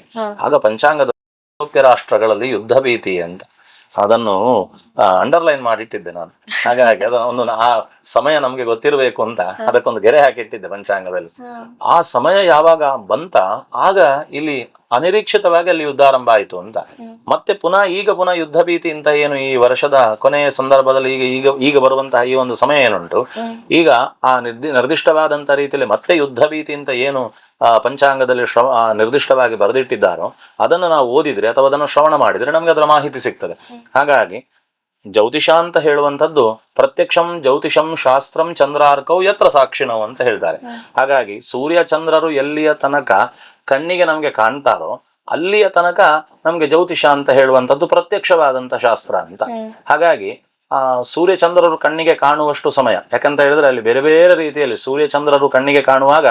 ಆಗ ಪಂಚಾಂಗದ ರಾಷ್ಟ್ರಗಳಲ್ಲಿ ಯುದ್ಧ ಭೀತಿ ಅಂತ ಅದನ್ನು ಅಂಡರ್ಲೈನ್ ಮಾಡಿಟ್ಟಿದ್ದೆ ನಾನು. ಹಾಗಾಗಿ ಅದು ಒಂದು ಆ ಸಮಯ ನಮ್ಗೆ ಗೊತ್ತಿರಬೇಕು ಅಂತ ಅದಕ್ಕೊಂದು ಗೆರೆ ಹಾಕಿಟ್ಟಿದ್ದೆ ಪಂಚಾಂಗದಲ್ಲಿ. ಆ ಸಮಯ ಯಾವಾಗ ಬಂತ ಆಗ ಇಲ್ಲಿ ಅನಿರೀಕ್ಷಿತವಾಗಿ ಅಲ್ಲಿ ಯುದ್ಧ ಆರಂಭ ಆಯಿತು ಅಂತ. ಮತ್ತೆ ಈಗ ಪುನಃ ಯುದ್ಧ ಭೀತಿ ಅಂತ ಏನು ಈ ವರ್ಷದ ಕೊನೆಯ ಸಂದರ್ಭದಲ್ಲಿ ಈಗ ಬರುವಂತಹ ಈ ಒಂದು ಸಮಯ ಏನುಂಟು, ಈಗ ಆ ನಿರ್ದಿಷ್ಟವಾದಂತಹ ರೀತಿಯಲ್ಲಿ ಮತ್ತೆ ಯುದ್ಧ ಭೀತಿ ಅಂತ ಏನು ಪಂಚಾಂಗದಲ್ಲಿ ನಿರ್ದಿಷ್ಟವಾಗಿ ಬರೆದಿಟ್ಟಿದ್ದಾರೋ ಅದನ್ನು ನಾವು ಓದಿದ್ರೆ ಅಥವಾ ಅದನ್ನು ಶ್ರವಣ ಮಾಡಿದ್ರೆ ನಮ್ಗೆ ಅದರ ಮಾಹಿತಿ ಸಿಗ್ತದೆ. ಹಾಗಾಗಿ ಜ್ಯೋತಿಷ ಅಂತ ಹೇಳುವಂಥದ್ದು ಪ್ರತ್ಯಕ್ಷಂ ಜ್ಯೋತಿಷಂ ಶಾಸ್ತ್ರಂ ಚಂದ್ರಾರ್ಕೌ ಯತ್ರ ಸಾಕ್ಷಿಣವು ಅಂತ ಹೇಳ್ತಾರೆ. ಹಾಗಾಗಿ ಸೂರ್ಯ ಚಂದ್ರರು ಎಲ್ಲಿಯ ತನಕ ಕಣ್ಣಿಗೆ ನಮ್ಗೆ ಕಾಣ್ತಾರೋ ಅಲ್ಲಿಯ ತನಕ ನಮ್ಗೆ ಜ್ಯೋತಿಷ ಅಂತ ಹೇಳುವಂಥದ್ದು ಪ್ರತ್ಯಕ್ಷವಾದಂತ ಶಾಸ್ತ್ರ ಅಂತ. ಹಾಗಾಗಿ ಸೂರ್ಯ ಚಂದ್ರರು ಕಣ್ಣಿಗೆ ಕಾಣುವಷ್ಟು ಸಮಯ, ಯಾಕಂತ ಹೇಳಿದ್ರೆ ಅಲ್ಲಿ ಬೇರೆ ಬೇರೆ ರೀತಿಯಲ್ಲಿ ಸೂರ್ಯ ಚಂದ್ರರು ಕಣ್ಣಿಗೆ ಕಾಣುವಾಗ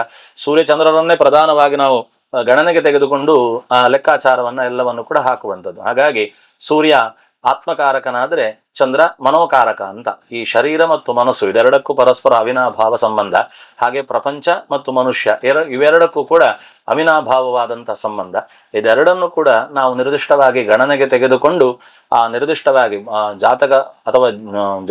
ಸೂರ್ಯ ಚಂದ್ರರನ್ನೇ ಪ್ರಧಾನವಾಗಿ ನಾವು ಗಣನೆಗೆ ತೆಗೆದುಕೊಂಡು ಆ ಲೆಕ್ಕಾಚಾರವನ್ನ ಎಲ್ಲವನ್ನು ಕೂಡ ಹಾಕುವಂಥದ್ದು. ಹಾಗಾಗಿ ಸೂರ್ಯ ಆತ್ಮಕಾರಕನಾದ್ರೆ ಚಂದ್ರ ಮನೋಕಾರಕ ಅಂತ. ಈ ಶರೀರ ಮತ್ತು ಮನಸ್ಸು ಇದೆರಡಕ್ಕೂ ಪರಸ್ಪರ ಅವಿನಾಭಾವ ಸಂಬಂಧ. ಹಾಗೆ ಪ್ರಪಂಚ ಮತ್ತು ಮನುಷ್ಯ ಇವೆರಡಕ್ಕೂ ಕೂಡ ಅವಿನಾಭಾವವಾದಂತಹ ಸಂಬಂಧ. ಇದೆರಡನ್ನು ಕೂಡ ನಾವು ನಿರ್ದಿಷ್ಟವಾಗಿ ಗಣನೆಗೆ ತೆಗೆದುಕೊಂಡು ಆ ನಿರ್ದಿಷ್ಟವಾಗಿ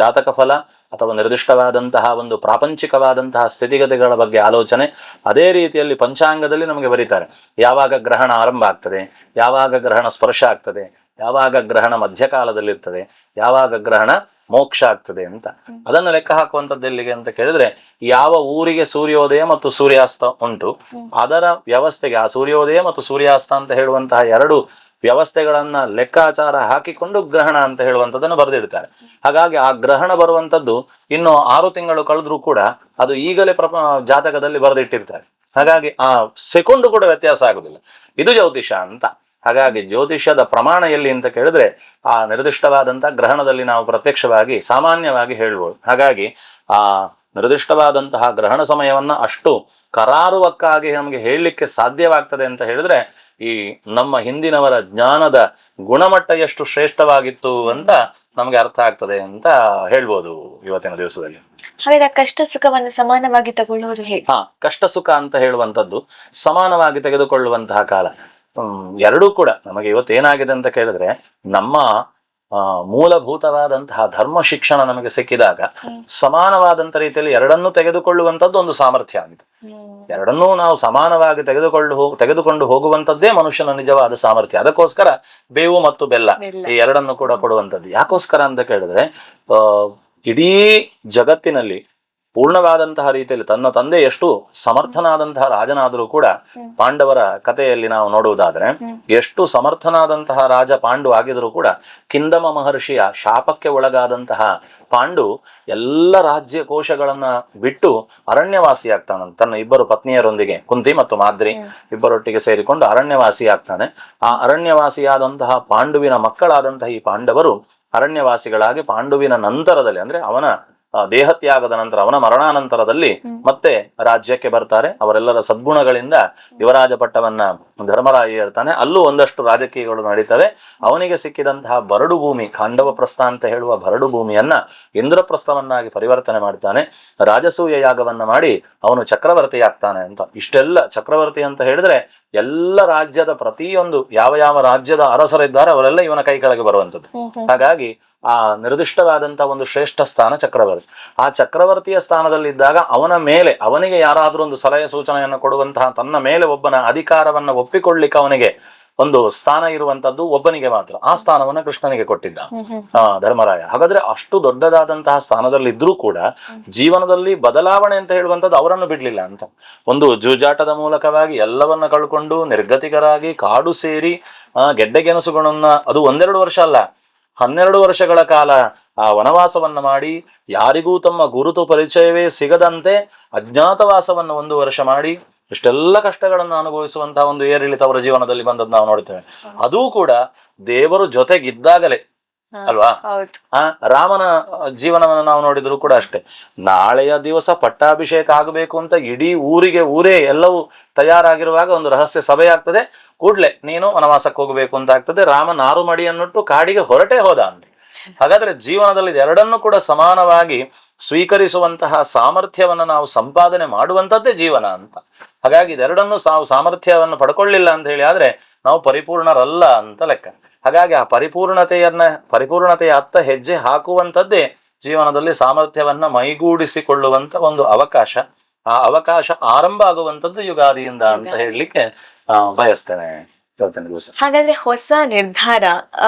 ಜಾತಕ ಫಲ ಅಥವಾ ನಿರ್ದಿಷ್ಟವಾದಂತಹ ಒಂದು ಪ್ರಾಪಂಚಿಕವಾದಂತಹ ಸ್ಥಿತಿಗತಿಗಳ ಬಗ್ಗೆ ಆಲೋಚನೆ ಅದೇ ರೀತಿಯಲ್ಲಿ ಪಂಚಾಂಗದಲ್ಲಿ ನಮಗೆ ಬರೀತಾರೆ. ಯಾವಾಗ ಗ್ರಹಣ ಆರಂಭ ಆಗ್ತದೆ, ಯಾವಾಗ ಗ್ರಹಣ ಸ್ಪರ್ಶ ಆಗ್ತದೆ, ಯಾವಾಗ ಗ್ರಹಣ ಮಧ್ಯಕಾಲದಲ್ಲಿರ್ತದೆ, ಯಾವಾಗ ಗ್ರಹಣ ಮೋಕ್ಷ ಆಗ್ತದೆ ಅಂತ. ಅದನ್ನು ಲೆಕ್ಕ ಹಾಕುವಂಥದ್ದು ಎಲ್ಲಿಗೆ ಅಂತ ಕೇಳಿದ್ರೆ, ಯಾವ ಊರಿಗೆ ಸೂರ್ಯೋದಯ ಮತ್ತು ಸೂರ್ಯಾಸ್ತ ಉಂಟು ಅದರ ವ್ಯವಸ್ಥೆಗೆ ಆ ಸೂರ್ಯೋದಯ ಮತ್ತು ಸೂರ್ಯಾಸ್ತ ಅಂತ ಹೇಳುವಂತಹ 2 ವ್ಯವಸ್ಥೆಗಳನ್ನ ಲೆಕ್ಕಾಚಾರ ಹಾಕಿಕೊಂಡು ಗ್ರಹಣ ಅಂತ ಹೇಳುವಂಥದ್ದನ್ನು ಬರೆದಿಡ್ತಾರೆ. ಹಾಗಾಗಿ ಆ ಗ್ರಹಣ ಬರುವಂಥದ್ದು ಇನ್ನು 6 ತಿಂಗಳು ಕಳೆದ್ರೂ ಕೂಡ ಅದು ಈಗಲೇ ಜಾತಕದಲ್ಲಿ ಬರೆದಿಟ್ಟಿರ್ತಾರೆ. ಹಾಗಾಗಿ ಆ ಸೆಕೆಂಡ್ ಕೂಡ ವ್ಯತ್ಯಾಸ ಆಗುದಿಲ್ಲ. ಇದು ಜ್ಯೋತಿಷ ಅಂತ. ಹಾಗಾಗಿ ಜ್ಯೋತಿಷ್ಯದ ಪ್ರಮಾಣ ಎಲ್ಲಿ ಅಂತ ಕೇಳಿದ್ರೆ ಆ ನಿರ್ದಿಷ್ಟವಾದಂತ ಗ್ರಹಣದಲ್ಲಿ ನಾವು ಪ್ರತ್ಯಕ್ಷವಾಗಿ ಸಾಮಾನ್ಯವಾಗಿ ಹೇಳ್ಬೋದು. ಹಾಗಾಗಿ ಆ ನಿರ್ದಿಷ್ಟವಾದಂತಹ ಗ್ರಹಣ ಸಮಯವನ್ನ ಅಷ್ಟು ಕರಾರುವಕ್ಕಾಗಿ ನಮಗೆ ಹೇಳಲಿಕ್ಕೆ ಸಾಧ್ಯವಾಗ್ತದೆ ಅಂತ ಹೇಳಿದ್ರೆ ಈ ನಮ್ಮ ಹಿಂದಿನವರ ಜ್ಞಾನದ ಗುಣಮಟ್ಟ ಎಷ್ಟು ಶ್ರೇಷ್ಠವಾಗಿತ್ತು ಅಂತ ನಮಗೆ ಅರ್ಥ ಆಗ್ತದೆ ಅಂತ ಹೇಳ್ಬೋದು ಇವತ್ತಿನ ದಿವಸದಲ್ಲಿ. ಹಾಗಾದ್ರೆ ಕಷ್ಟ ಸುಖವನ್ನು ಸಮಾನವಾಗಿ ತಗೊಳ್ಳುವುದು ಹೇಗೆ? ಕಷ್ಟ ಸುಖ ಅಂತ ಹೇಳುವಂಥದ್ದು ಸಮಾನವಾಗಿ ತೆಗೆದುಕೊಳ್ಳುವಂತಹ ಕಾಲ. ಎರಡೂ ಕೂಡ ನಮಗೆ ಇವತ್ತೇನಾಗಿದೆ ಅಂತ ಕೇಳಿದ್ರೆ, ನಮ್ಮ ಮೂಲಭೂತವಾದಂತಹ ಧರ್ಮ ಶಿಕ್ಷಣ ನಮಗೆ ಸಿಕ್ಕಿದಾಗ ಸಮಾನವಾದಂತ ರೀತಿಯಲ್ಲಿ ಎರಡನ್ನೂ ತೆಗೆದುಕೊಳ್ಳುವಂಥದ್ದು ಒಂದು ಸಾಮರ್ಥ್ಯ ಆಗಿದೆ. ಎರಡನ್ನೂ ನಾವು ಸಮಾನವಾಗಿ ತೆಗೆದುಕೊಂಡು ಹೋಗುವಂಥದ್ದೇ ಮನುಷ್ಯನ ನಿಜವಾದ ಸಾಮರ್ಥ್ಯ. ಅದಕ್ಕೋಸ್ಕರ ಬೇವು ಮತ್ತು ಬೆಲ್ಲ ಈ ಎರಡನ್ನು ಕೂಡ ಕೊಡುವಂಥದ್ದು. ಯಾಕೋಸ್ಕರ ಅಂತ ಕೇಳಿದ್ರೆ, ಇಡೀ ಜಗತ್ತಿನಲ್ಲಿ ಪೂರ್ಣವಾದಂತಹ ರೀತಿಯಲ್ಲಿ ತನ್ನ ತಂದೆ ಎಷ್ಟು ಸಮರ್ಥನಾದಂತಹ ರಾಜನಾದರೂ ಕೂಡ, ಪಾಂಡವರ ಕಥೆಯಲ್ಲಿ ನಾವು ನೋಡುವುದಾದ್ರೆ, ಎಷ್ಟು ಸಮರ್ಥನಾದಂತಹ ರಾಜ ಪಾಂಡು ಆಗಿದರೂ ಕೂಡ ಕಿಂದಮ ಮಹರ್ಷಿಯ ಶಾಪಕ್ಕೆ ಒಳಗಾದಂತಹ ಪಾಂಡು ಎಲ್ಲ ರಾಜ್ಯ ಕೋಶಗಳನ್ನ ಬಿಟ್ಟು ಅರಣ್ಯವಾಸಿ ಆಗ್ತಾನೆ. ತನ್ನ ಇಬ್ಬರು ಪತ್ನಿಯರೊಂದಿಗೆ, ಕುಂತಿ ಮತ್ತು ಮಾದ್ರಿ ಇಬ್ಬರೊಟ್ಟಿಗೆ ಸೇರಿಕೊಂಡು ಅರಣ್ಯವಾಸಿ ಆಗ್ತಾನೆ. ಆ ಅರಣ್ಯವಾಸಿಯಾದಂತಹ ಪಾಂಡುವಿನ ಮಕ್ಕಳಾದಂತಹ ಈ ಪಾಂಡವರು ಅರಣ್ಯವಾಸಿಗಳಾಗಿ ಪಾಂಡುವಿನ ನಂತರದಲ್ಲಿ, ಅಂದ್ರೆ ಅವನ ದೇಹತ್ಯಾಗದ ನಂತರ, ಅವನ ಮರಣಾನಂತರದಲ್ಲಿ ಮತ್ತೆ ರಾಜ್ಯಕ್ಕೆ ಬರ್ತಾರೆ. ಅವರೆಲ್ಲರ ಸದ್ಗುಣಗಳಿಂದ ಯುವರಾಜ ಪಟ್ಟವನ್ನ ಧರ್ಮರಾಯ ಇರ್ತಾನೆ. ಅಲ್ಲೂ ಒಂದಷ್ಟು ರಾಜಕೀಯಗಳು ನಡೀತವೆ. ಅವನಿಗೆ ಸಿಕ್ಕಿದಂತಹ ಬರಡು ಭೂಮಿ, ಖಾಂಡವ ಪ್ರಸ್ಥ ಅಂತ ಹೇಳುವ ಬರಡು ಭೂಮಿಯನ್ನ ಇಂದ್ರಪ್ರಸ್ಥವನ್ನಾಗಿ ಪರಿವರ್ತನೆ ಮಾಡ್ತಾನೆ. ರಾಜಸೂಯ ಯಾಗವನ್ನ ಮಾಡಿ ಅವನು ಚಕ್ರವರ್ತಿ ಆಗ್ತಾನೆ ಅಂತ. ಇಷ್ಟೆಲ್ಲ ಚಕ್ರವರ್ತಿ ಅಂತ ಹೇಳಿದ್ರೆ ಎಲ್ಲ ರಾಜ್ಯದ ಪ್ರತಿಯೊಂದು ಯಾವ ಯಾವ ರಾಜ್ಯದ ಅರಸರಿದ್ದಾರೆ ಅವರೆಲ್ಲ ಇವನ ಕೈ ಕೆಳಗೆ ಬರುವಂಥದ್ದು. ಹಾಗಾಗಿ ಆ ನಿರ್ದಿಷ್ಟವಾದಂತಹ ಒಂದು ಶ್ರೇಷ್ಠ ಸ್ಥಾನ ಚಕ್ರವರ್ತಿ. ಆ ಚಕ್ರವರ್ತಿಯ ಸ್ಥಾನದಲ್ಲಿದ್ದಾಗ ಅವನ ಮೇಲೆ, ಅವನಿಗೆ ಯಾರಾದ್ರೂ ಒಂದು ಸಲಹೆ ಸೂಚನೆಯನ್ನು ಕೊಡುವಂತಹ, ತನ್ನ ಮೇಲೆ ಒಬ್ಬನ ಅಧಿಕಾರವನ್ನ ಒಪ್ಪಿಕೊಳ್ಳಿಕ್ಕೆ ಅವನಿಗೆ ಒಂದು ಸ್ಥಾನ ಇರುವಂತದ್ದು ಒಬ್ಬನಿಗೆ ಮಾತ್ರ. ಆ ಸ್ಥಾನವನ್ನ ಕೃಷ್ಣನಿಗೆ ಕೊಟ್ಟಿದ್ದ ಧರ್ಮರಾಯ. ಹಾಗಾದ್ರೆ ಅಷ್ಟು ದೊಡ್ಡದಾದಂತಹ ಸ್ಥಾನದಲ್ಲಿ ಇದ್ರೂ ಕೂಡ ಜೀವನದಲ್ಲಿ ಬದಲಾವಣೆ ಅಂತ ಹೇಳುವಂಥದ್ದು ಅವರನ್ನು ಬಿಡ್ಲಿಲ್ಲ ಅಂತ. ಒಂದು ಜೂಜಾಟದ ಮೂಲಕವಾಗಿ ಎಲ್ಲವನ್ನ ಕಳ್ಕೊಂಡು ನಿರ್ಗತಿಕರಾಗಿ ಕಾಡು ಸೇರಿ ಗೆಡ್ಡೆಗೆನಸುಗಳನ್ನ, ಅದು 1-2 ವರ್ಷ ಅಲ್ಲ, 12 ವರ್ಷಗಳ ಕಾಲ ಆ ವನವಾಸವನ್ನ ಮಾಡಿ, ಯಾರಿಗೂ ತಮ್ಮ ಗುರುತು ಪರಿಚಯವೇ ಸಿಗದಂತೆ ಅಜ್ಞಾತವಾಸವನ್ನು 1 ವರ್ಷ ಮಾಡಿ, ಇಷ್ಟೆಲ್ಲ ಕಷ್ಟಗಳನ್ನು ಅನುಭವಿಸುವಂತಹ ಒಂದು ಏರಿಳಿತ ಅವರ ಜೀವನದಲ್ಲಿ ಬಂದದ್ದು ನಾವು ನೋಡ್ತೇವೆ. ಅದೂ ಕೂಡ ದೇವರು ಜೊತೆಗಿದ್ದಾಗಲೇ ಅಲ್ವಾ? ರಾಮನ ಜೀವನವನ್ನು ನಾವು ನೋಡಿದ್ರು ಕೂಡ ಅಷ್ಟೇ. ನಾಳೆಯ ದಿವಸ ಪಟ್ಟಾಭಿಷೇಕ ಆಗಬೇಕು ಅಂತ ಇಡೀ ಊರೇ ಎಲ್ಲವೂ ತಯಾರಾಗಿರುವಾಗ ಒಂದು ರಹಸ್ಯ ಸಭೆ ಆಗ್ತದೆ. ಕೂಡ್ಲೆ ನೀನು ವನವಾಸಕ್ಕೆ ಹೋಗಬೇಕು ಅಂತ ಆಗ್ತದೆ. ರಾಮ ನಾರು ಮಡಿಯನ್ನುಟ್ಟು ಕಾಡಿಗೆ ಹೊರಟೇ ಹೋದ ಅಂತ. ಹಾಗಾದ್ರೆ ಜೀವನದಲ್ಲಿ ಎರಡನ್ನೂ ಕೂಡ ಸಮಾನವಾಗಿ ಸ್ವೀಕರಿಸುವಂತಹ ಸಾಮರ್ಥ್ಯವನ್ನು ನಾವು ಸಂಪಾದನೆ ಮಾಡುವಂಥದ್ದೇ ಜೀವನ ಅಂತ. ಹಾಗಾಗಿ ಇದೆರಡನ್ನೂ ಸಾಮರ್ಥ್ಯವನ್ನು ಪಡ್ಕೊಳ್ಳಿಲ್ಲ ಅಂತ ಹೇಳಿ ಆದ್ರೆ ನಾವು ಪರಿಪೂರ್ಣರಲ್ಲ ಅಂತ ಲೆಕ್ಕ. ಹಾಗಾಗಿ ಆ ಪರಿಪೂರ್ಣತೆಯ ಅತ್ತ ಹೆಜ್ಜೆ ಹಾಕುವಂಥದ್ದೇ ಜೀವನದಲ್ಲಿ ಸಾಮರ್ಥ್ಯವನ್ನ ಮೈಗೂಡಿಸಿಕೊಳ್ಳುವಂತ ಒಂದು ಅವಕಾಶ. ಆ ಅವಕಾಶ ಆರಂಭ ಆಗುವಂಥದ್ದು ಯುಗಾದಿಯಿಂದ ಅಂತ ಹೇಳಲಿಕ್ಕೆ ಬಯಸ್ತೇನೆ ಇವತ್ತಿನ ದಿವಸ. ಹಾಗಾದ್ರೆ ಹೊಸ ನಿರ್ಧಾರ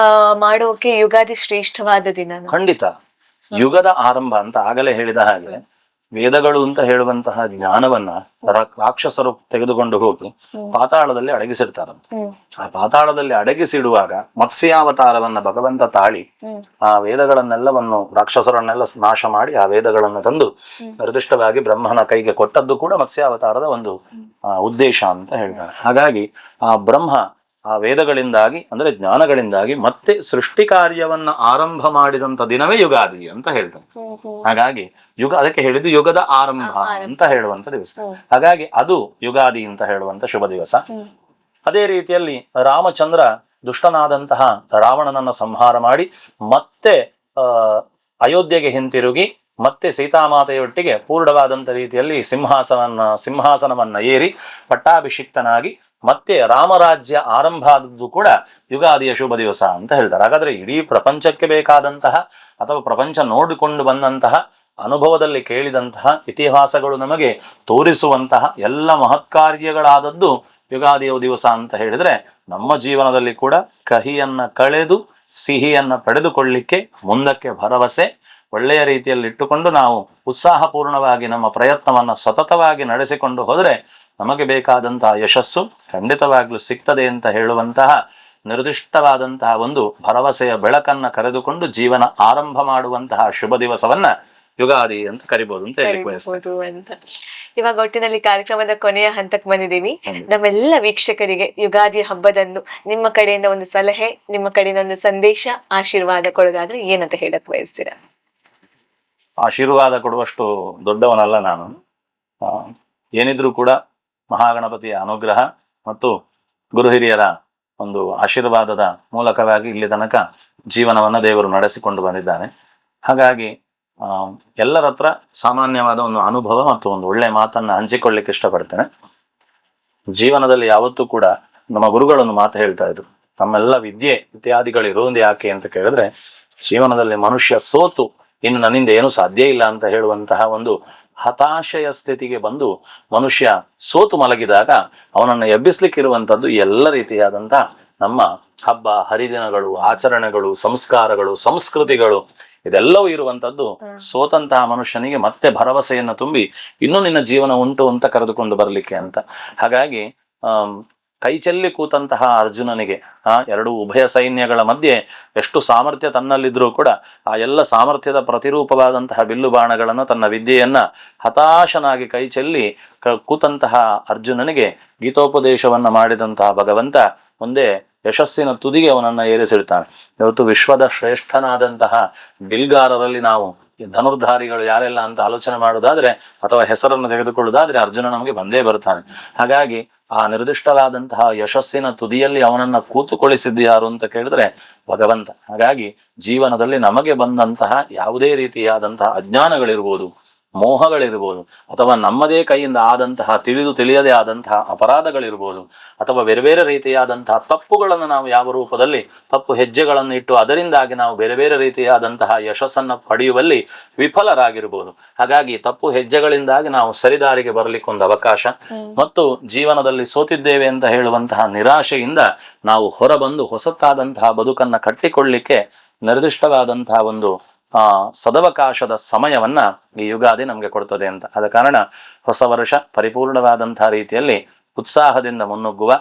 ಮಾಡೋಕೆ ಯುಗಾದಿ ಶ್ರೇಷ್ಠವಾದ ದಿನ. ಖಂಡಿತ ಯುಗದ ಆರಂಭ ಅಂತ ಆಗಲೇ ಹೇಳಿದ ಹಾಗೆ, ವೇದಗಳು ಅಂತ ಹೇಳುವಂತಹ ಜ್ಞಾನವನ್ನ ರಾಕ್ಷಸರು ತೆಗೆದುಕೊಂಡು ಹೋಗಿ ಪಾತಾಳದಲ್ಲಿ ಅಡಗಿಸಿರ್ತಾರಂತೆ. ಆ ಪಾತಾಳದಲ್ಲಿ ಅಡಗಿಸಿಡುವಾಗ ಮತ್ಸ್ಯಾವತಾರವನ್ನ ಭಗವಂತ ತಾಳಿ ಆ ವೇದಗಳನ್ನೆಲ್ಲವನ್ನು, ರಾಕ್ಷಸರನ್ನೆಲ್ಲ ನಾಶ ಮಾಡಿ ಆ ವೇದಗಳನ್ನು ತಂದು ನಿರ್ದಿಷ್ಟವಾಗಿ ಬ್ರಹ್ಮನ ಕೈಗೆ ಕೊಟ್ಟದ್ದು ಕೂಡ ಮತ್ಸ್ಯಾವತಾರದ ಒಂದು ಉದ್ದೇಶ ಅಂತ ಹೇಳ್ತಾರೆ. ಹಾಗಾಗಿ ಆ ಬ್ರಹ್ಮ ಆ ವೇದಗಳಿಂದಾಗಿ, ಅಂದ್ರೆ ಜ್ಞಾನಗಳಿಂದಾಗಿ ಮತ್ತೆ ಸೃಷ್ಟಿ ಕಾರ್ಯವನ್ನ ಆರಂಭ ಮಾಡಿದಂತ ದಿನವೇ ಯುಗಾದಿ ಅಂತ ಹೇಳ್ತಾರೆ. ಹಾಗಾಗಿ ಅದಕ್ಕೆ ಹೇಳಿದ್ದು ಯುಗದ ಆರಂಭ ಅಂತ ಹೇಳುವಂತ ದಿವಸ. ಹಾಗಾಗಿ ಅದು ಯುಗಾದಿ ಅಂತ ಹೇಳುವಂತ ಶುಭ ದಿವಸ. ಅದೇ ರೀತಿಯಲ್ಲಿ ರಾಮಚಂದ್ರ ದುಷ್ಟನಾದಂತಹ ರಾವಣನನ್ನ ಸಂಹಾರ ಮಾಡಿ ಮತ್ತೆ ಅಯೋಧ್ಯೆಗೆ ಹಿಂತಿರುಗಿ ಮತ್ತೆ ಸೀತಾಮಾತೆಯೊಟ್ಟಿಗೆ ಪೂರ್ಣವಾದಂತ ರೀತಿಯಲ್ಲಿ ಸಿಂಹಾಸನವನ್ನ ಏರಿ ಪಟ್ಟಾಭಿಷಿಕ್ತನಾಗಿ ಮತ್ತೆ ರಾಮರಾಜ್ಯ ಆರಂಭ ಆದದ್ದು ಕೂಡ ಯುಗಾದಿಯ ಶುಭ ದಿವಸ ಅಂತ ಹೇಳ್ತಾರೆ. ಹಾಗಾದ್ರೆ ಇಡೀ ಪ್ರಪಂಚಕ್ಕೆ ಬೇಕಾದಂತಹ ಅಥವಾ ಪ್ರಪಂಚ ನೋಡಿಕೊಂಡು ಬಂದಂತಹ, ಅನುಭವದಲ್ಲಿ ಕೇಳಿದಂತಹ, ಇತಿಹಾಸಗಳು ನಮಗೆ ತೋರಿಸುವಂತಹ ಎಲ್ಲ ಮಹತ್ಕಾರ್ಯಗಳಾದದ್ದು ಯುಗಾದಿಯ ದಿವಸ ಅಂತ ಹೇಳಿದ್ರೆ, ನಮ್ಮ ಜೀವನದಲ್ಲಿ ಕೂಡ ಕಹಿಯನ್ನ ಕಳೆದು ಸಿಹಿಯನ್ನ ಪಡೆದುಕೊಳ್ಳಿಕ್ಕೆ ಮುಂದಕ್ಕೆ ಭರವಸೆ ಒಳ್ಳೆಯ ರೀತಿಯಲ್ಲಿ ಇಟ್ಟುಕೊಂಡು ನಾವು ಉತ್ಸಾಹಪೂರ್ಣವಾಗಿ ನಮ್ಮ ಪ್ರಯತ್ನವನ್ನ ಸತತವಾಗಿ ನಡೆಸಿಕೊಂಡು ಹೋದರೆ ನಮಗೆ ಬೇಕಾದಂತಹ ಯಶಸ್ಸು ಖಂಡಿತವಾಗ್ಲೂ ಸಿಗ್ತದೆ ಅಂತ ಹೇಳುವಂತಹ ನಿರ್ದಿಷ್ಟವಾದಂತಹ ಒಂದು ಭರವಸೆಯ ಬೆಳಕನ್ನ ಕರೆದುಕೊಂಡು ಜೀವನ ಆರಂಭ ಮಾಡುವಂತಹ ಶುಭ ದಿವಸವನ್ನ ಯುಗಾದಿ ಅಂತ ಕರಿಬಹುದು ಅಂತ ಅಂತ. ಇವಾಗ ಒಟ್ಟಿನಲ್ಲಿ ಕಾರ್ಯಕ್ರಮದ ಕೊನೆಯ ಹಂತಕ್ಕೆ ಬಂದಿದ್ದೀವಿ. ನಮ್ಮೆಲ್ಲ ವೀಕ್ಷಕರಿಗೆ ಯುಗಾದಿ ಹಬ್ಬದಂದು ನಿಮ್ಮ ಕಡೆಯಿಂದ ಒಂದು ಸಲಹೆ, ನಿಮ್ಮ ಕಡೆಯಿಂದ ಒಂದು ಸಂದೇಶ, ಆಶೀರ್ವಾದ ಕೊಡೋದಾದ್ರೆ ಏನಂತ ಹೇಳಕ್ ಬಯಸ್ತೀರಾ? ಆಶೀರ್ವಾದ ಕೊಡುವಷ್ಟು ದೊಡ್ಡವನಲ್ಲ ನಾನು. ಏನಿದ್ರೂ ಕೂಡ ಮಹಾಗಣಪತಿಯ ಅನುಗ್ರಹ ಮತ್ತು ಗುರು ಹಿರಿಯರ ಒಂದು ಆಶೀರ್ವಾದದ ಮೂಲಕವಾಗಿ ಇಲ್ಲಿ ತನಕ ಜೀವನವನ್ನ ದೇವರು ನಡೆಸಿಕೊಂಡು ಬಂದಿದ್ದಾನೆ. ಹಾಗಾಗಿ ಎಲ್ಲರ ಹತ್ರ ಸಾಮಾನ್ಯವಾದ ಒಂದು ಅನುಭವ ಮತ್ತು ಒಂದು ಒಳ್ಳೆ ಮಾತನ್ನ ಹಂಚಿಕೊಳ್ಳಿಕ್ಕೆ ಇಷ್ಟಪಡ್ತೇನೆ. ಜೀವನದಲ್ಲಿ ಯಾವತ್ತೂ ಕೂಡ ನಮ್ಮ ಗುರುಗಳೊಂದು ಮಾತು ಹೇಳ್ತಾ ಇದ್ರು, ತಮ್ಮೆಲ್ಲ ವಿದ್ಯೆ ಇತ್ಯಾದಿಗಳು ಇರುವುದು ಯಾಕೆ ಅಂತ ಕೇಳಿದ್ರೆ, ಜೀವನದಲ್ಲಿ ಮನುಷ್ಯ ಸೋತು ಇನ್ನು ನನ್ನಿಂದ ಏನು ಸಾಧ್ಯ ಇಲ್ಲ ಅಂತ ಹೇಳುವಂತಹ ಒಂದು ಹತಾಶೆಯ ಸ್ಥಿತಿಗೆ ಬಂದು ಮನುಷ್ಯ ಸೋತು ಮಲಗಿದಾಗ ಅವನನ್ನು ಎಬ್ಬಿಸ್ಲಿಕ್ಕಿರುವಂಥದ್ದು ಎಲ್ಲ ರೀತಿಯಾದಂತಹ ನಮ್ಮ ಹಬ್ಬ ಹರಿದಿನಗಳು, ಆಚರಣೆಗಳು, ಸಂಸ್ಕಾರಗಳು, ಸಂಸ್ಕೃತಿಗಳು, ಇದೆಲ್ಲವೂ ಇರುವಂತದ್ದು ಸೋತಂತಹ ಮನುಷ್ಯನಿಗೆ ಮತ್ತೆ ಭರವಸೆಯನ್ನು ತುಂಬಿ ಇನ್ನೂ ನಿನ್ನ ಜೀವನ ಉಂಟು ಅಂತ ಕರೆದುಕೊಂಡು ಬರಲಿಕ್ಕೆ ಅಂತ. ಹಾಗಾಗಿ ಕೈ ಚೆಲ್ಲಿ ಕೂತಂತಹ ಅರ್ಜುನನಿಗೆ ಎರಡು ಉಭಯ ಸೈನ್ಯಗಳ ಮಧ್ಯೆ ಎಷ್ಟು ಸಾಮರ್ಥ್ಯ ತನ್ನಲ್ಲಿದ್ರೂ ಕೂಡ ಆ ಎಲ್ಲ ಸಾಮರ್ಥ್ಯದ ಪ್ರತಿರೂಪವಾದಂತಹ ಬಿಲ್ಲು ಬಾಣಗಳನ್ನು ತನ್ನ ವಿದ್ಯೆಯನ್ನ ಹತಾಶನಾಗಿ ಕೈ ಚೆಲ್ಲಿ ಕೂತಂತಹ ಅರ್ಜುನನಿಗೆ ಗೀತೋಪದೇಶವನ್ನ ಮಾಡಿದಂತಹ ಭಗವಂತ ಮುಂದೆ ಯಶಸ್ಸಿನ ತುದಿಗೆ ಅವನನ್ನ ಏರಿಸಿಡ್ತಾನೆ. ಇವತ್ತು ವಿಶ್ವದ ಶ್ರೇಷ್ಠನಾದಂತಹ ಬಿಲ್ಗಾರರಲ್ಲಿ ನಾವು ಧನುರ್ಧಾರಿಗಳು ಯಾರೆಲ್ಲ ಅಂತ ಆಲೋಚನೆ ಮಾಡೋದಾದ್ರೆ ಅಥವಾ ಹೆಸರನ್ನು ತೆಗೆದುಕೊಳ್ಳುವುದಾದ್ರೆ ಅರ್ಜುನ ನಮಗೆ ಬಂದೇ ಬರ್ತಾನೆ. ಹಾಗಾಗಿ ಆ ನಿರ್ದಿಷ್ಟವಾದಂತಹ ಯಶಸ್ಸಿನ ತುದಿಯಲ್ಲಿ ಅವನನ್ನ ಕೂತುಕೊಳಿಸಿದ್ದು ಯಾರು ಅಂತ ಕೇಳಿದ್ರೆ ಭಗವಂತ. ಹಾಗಾಗಿ ಜೀವನದಲ್ಲಿ ನಮಗೆ ಬಂದಂತಹ ಯಾವುದೇ ರೀತಿಯಾದಂತಹ ಅಜ್ಞಾನಗಳಿರ್ಬೋದು, ಮೋಹಗಳಿರ್ಬೋದು, ಅಥವಾ ನಮ್ಮದೇ ಕೈಯಿಂದ ಆದಂತಹ ತಿಳಿಯದೇ ಆದಂತಹ ಅಪರಾಧಗಳಿರ್ಬೋದು, ಅಥವಾ ಬೇರೆ ಬೇರೆ ರೀತಿಯಾದಂತಹ ತಪ್ಪುಗಳನ್ನು ನಾವು ಯಾವ ರೂಪದಲ್ಲಿ ತಪ್ಪು ಹೆಜ್ಜೆಗಳನ್ನು ಇಟ್ಟು ಅದರಿಂದಾಗಿ ನಾವು ಬೇರೆ ಬೇರೆ ರೀತಿಯಾದಂತಹ ಯಶಸ್ಸನ್ನು ಪಡೆಯುವಲ್ಲಿ ವಿಫಲರಾಗಿರ್ಬೋದು. ಹಾಗಾಗಿ ತಪ್ಪು ಹೆಜ್ಜೆಗಳಿಂದಾಗಿ ನಾವು ಸರಿದಾರಿಗೆ ಬರಲಿಕ್ಕೊಂದು ಅವಕಾಶ, ಮತ್ತು ಜೀವನದಲ್ಲಿ ಸೋತಿದ್ದೇವೆ ಅಂತ ಹೇಳುವಂತಹ ನಿರಾಶೆಯಿಂದ ನಾವು ಹೊರಬಂದು ಹೊಸತಾದಂತಹ ಬದುಕನ್ನ ಕಟ್ಟಿಕೊಳ್ಳಿಕ್ಕೆ ನಿರ್ದಿಷ್ಟವಾದಂತಹ ಒಂದು ಸದವಕಾಶದ ಸಮಯವನ್ನ ಈ ಯುಗಾದಿ ನಮ್ಗೆ ಕೊಡ್ತದೆ ಅಂತ. ಆದ ಕಾರಣ ಹೊಸ ವರ್ಷ ಪರಿಪೂರ್ಣವಾದಂತಹ ರೀತಿಯಲ್ಲಿ ಉತ್ಸಾಹದಿಂದ ಮುನ್ನುಗ್ಗುವ,